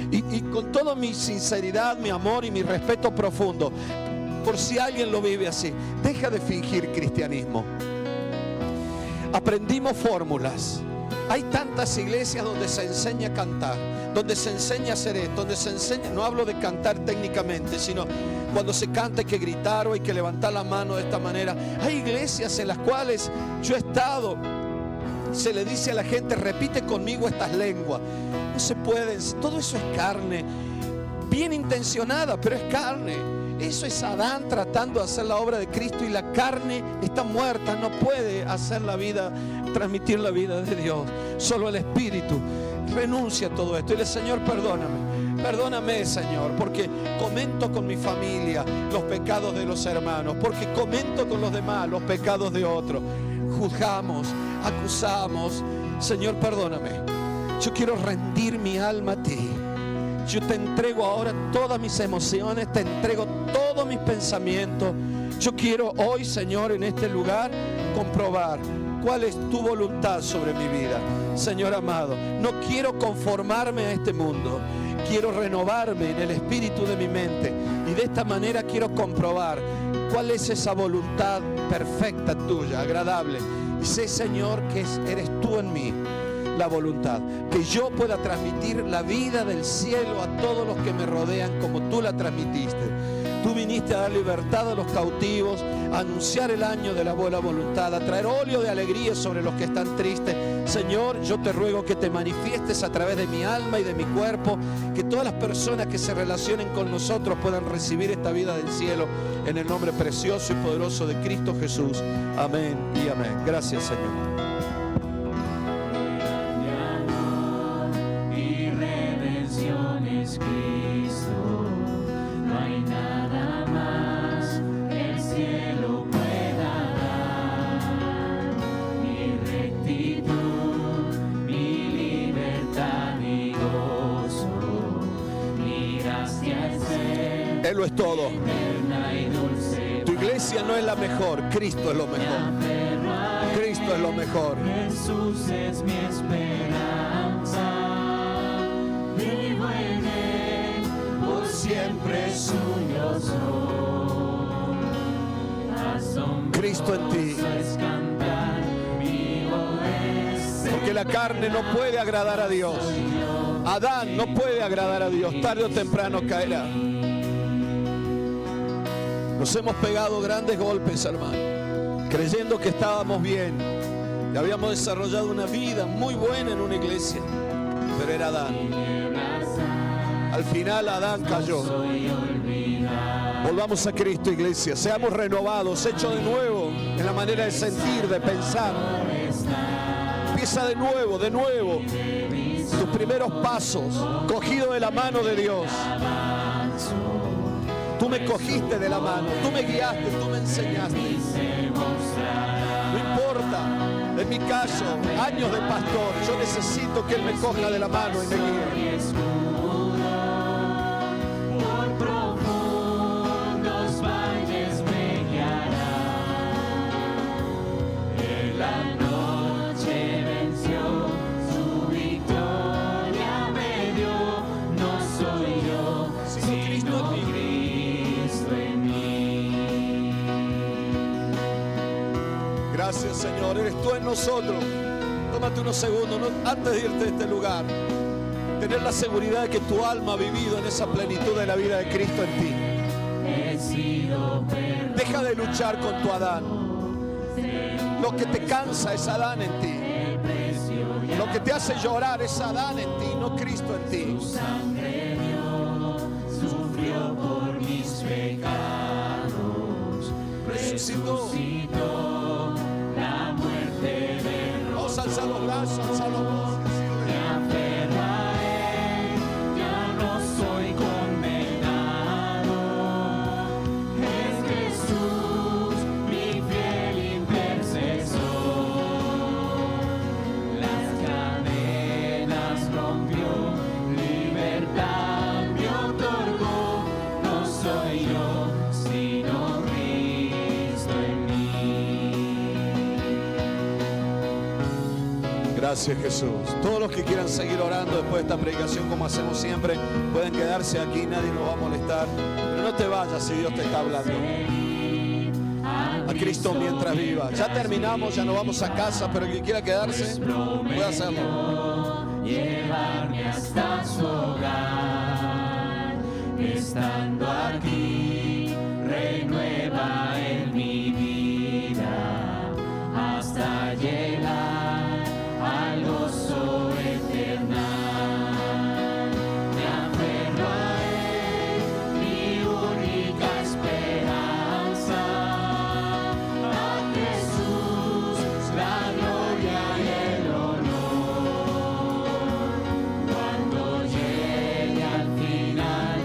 Y con toda mi sinceridad, mi amor y mi respeto profundo, por si alguien lo vive así, deja de fingir cristianismo. Aprendimos fórmulas. Hay tantas iglesias donde se enseña a cantar, donde se enseña a hacer esto, donde se enseña, no hablo de cantar técnicamente, sino cuando se canta hay que gritar o hay que levantar la mano de esta manera. Hay iglesias en las cuales yo he estado, se le dice a la gente: repite conmigo estas lenguas. No se puede, todo eso es carne, bien intencionada, pero es carne. Eso es Adán tratando de hacer la obra de Cristo, y la carne está muerta, no puede hacer la vida, transmitir la vida de Dios. Solo el Espíritu. Renuncia a todo esto. Y dile: Señor, perdóname. Perdóname, Señor, porque comento con mi familia los pecados de los hermanos, porque comento con los demás los pecados de otros. Juzgamos, acusamos. Señor, perdóname. Yo quiero rendir mi alma a ti. Yo te entrego ahora todas mis emociones, te entrego todos mis pensamientos. Yo quiero hoy, Señor, en este lugar, comprobar cuál es tu voluntad sobre mi vida. Señor amado, no quiero conformarme a este mundo. Quiero renovarme en el espíritu de mi mente. Y de esta manera quiero comprobar cuál es esa voluntad perfecta tuya, agradable. Y sé, Señor, que eres tú en mí. La voluntad, que yo pueda transmitir la vida del cielo a todos los que me rodean como tú la transmitiste. Tú viniste a dar libertad a los cautivos, a anunciar el año de la buena voluntad, a traer óleo de alegría sobre los que están tristes. Señor, yo te ruego que te manifiestes a través de mi alma y de mi cuerpo, que todas las personas que se relacionen con nosotros puedan recibir esta vida del cielo, en el nombre precioso y poderoso de Cristo Jesús. Amén y amén. Gracias, Señor. Cristo, no hay nada más que el cielo pueda dar. Mi rectitud, mi libertad, mi gozo, mi gracia es ser. Él lo es todo. Eterna y dulce. Tu iglesia no es la mejor, Cristo es lo mejor. Cristo es lo mejor. Jesús es mi esperanza. Vivo en él, por siempre suyo soy. Cristo en ti. Es cantar, vivo es Porque la carne no puede agradar a Dios. Adán no puede agradar a Dios. Tarde o temprano caerá. Nos hemos pegado grandes golpes, hermano, creyendo que estábamos bien y habíamos desarrollado una vida muy buena en una iglesia. Pero era Adán. Al final Adán cayó. Volvamos a Cristo, iglesia. Seamos renovados, hechos de nuevo en la manera de sentir, de pensar. Empieza de nuevo, tus primeros pasos, cogido de la mano de Dios. Tú me cogiste de la mano, tú me guiaste, tú me enseñaste. No importa, en mi caso, años de pastor, yo necesito que Él me coja de la mano y me guíe. Por profundos valles me guiará. En la noche venció, su victoria me dio. No soy yo, sino Cristo en mí. Gracias, Señor, eres tú en nosotros. Tómate unos segundos, antes de irte de este lugar, tener la seguridad de que tu alma ha vivido en esa plenitud de la vida de Cristo en ti. He sido perdonado. Deja de luchar con tu Adán. Lo que te cansa es Adán en ti. Lo que te hace llorar es Adán en ti, no Cristo en ti. Su sangre dio, sufrió por mis pecados, resucitó, la muerte derrotó. Vamos a alzar los brazos, alzar los brazos. Me aferro a Gracias, Jesús. Todos los que quieran seguir orando después de esta predicación, como hacemos siempre, pueden quedarse aquí, nadie nos va a molestar. Pero no te vayas si Dios te está hablando. A Cristo mientras viva. Ya terminamos, ya nos vamos a casa, pero el que quiera quedarse, puede hacerlo. Llevarme hasta su hogar, estando aquí, renueva en mi vida, hasta llegar al gozo eternal. Me aferro a Él, mi única esperanza, a Jesús, la gloria y el honor. Cuando llegue al final,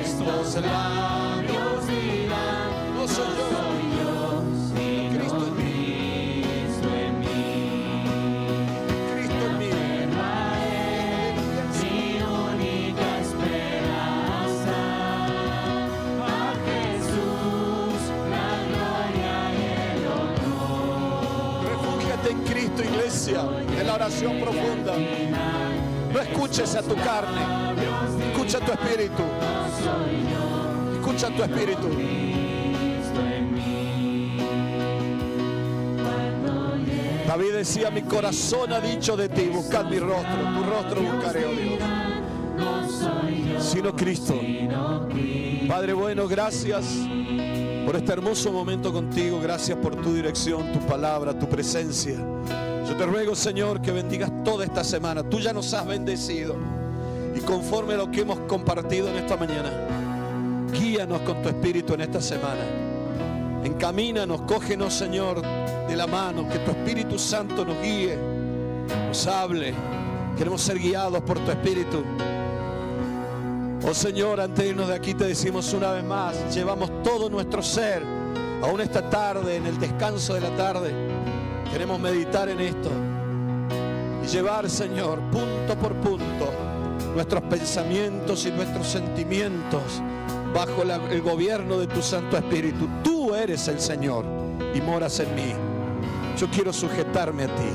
estos labios dirán: No soy yo, sino Cristo en mí. Cristo en mí. Cristo en mí. Mi única esperanza, a Jesús, la gloria y el honor. Refúgiate en Cristo, iglesia, en la oración profunda. No escuches a tu carne, escucha a tu espíritu. Escucha a tu espíritu. Cristo en mí. Cuando llegue David decía: mi corazón ha dicho de ti, buscad mi rostro, tu rostro buscaré, oh Dios. no soy yo, Sino Cristo. sino Cristo. Padre bueno, gracias por este hermoso momento contigo. Gracias por tu dirección, tu palabra, tu presencia. Yo te ruego, Señor, que bendigas toda esta semana. Tú ya nos has bendecido. Y conforme a lo que hemos compartido en esta mañana, guíanos con tu espíritu en esta semana. Encamínanos, cógenos, Señor, de la mano. Que tu Espíritu Santo nos guíe, nos hable. Queremos ser guiados por tu espíritu. Oh Señor, antes de irnos de aquí te decimos una vez más, llevamos todo nuestro ser, aún esta tarde, en el descanso de la tarde, queremos meditar en esto y llevar, Señor, punto por punto, nuestros pensamientos y nuestros sentimientos bajo el gobierno de tu Santo Espíritu. Tú eres el Señor y moras en mí. Yo quiero sujetarme a ti.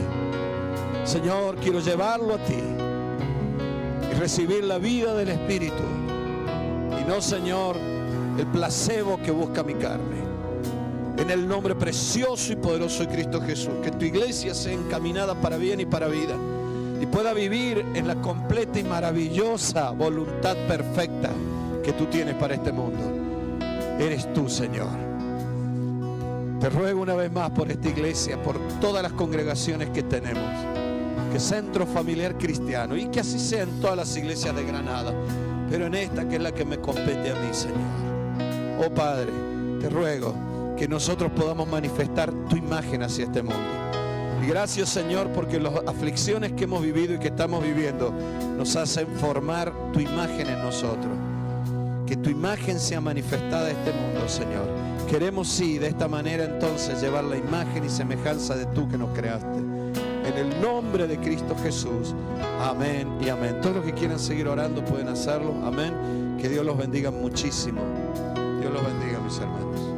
Señor, quiero llevarlo a ti y recibir la vida del Espíritu y no, Señor, el placebo que busca mi carne. En el nombre precioso y poderoso de Cristo Jesús, que tu iglesia sea encaminada para bien y para vida y pueda vivir en la completa y maravillosa voluntad perfecta que tú tienes para este mundo. Eres tú, Señor. Te ruego una vez más por esta iglesia, por todas las congregaciones que tenemos, que Centro Familiar Cristiano, y que así sea en todas las iglesias de Granada, pero en esta que es la que me compete a mí, Señor. Oh Padre, te ruego que nosotros podamos manifestar tu imagen hacia este mundo. Y gracias, Señor, porque las aflicciones que hemos vivido y que estamos viviendo nos hacen formar tu imagen en nosotros. Que tu imagen sea manifestada en este mundo, Señor. Queremos, sí, de esta manera entonces llevar la imagen y semejanza de tú que nos creaste. En el nombre de Cristo Jesús. Amén y amén. Todos los que quieran seguir orando pueden hacerlo. Amén. Que Dios los bendiga muchísimo. Dios los bendiga, mis hermanos.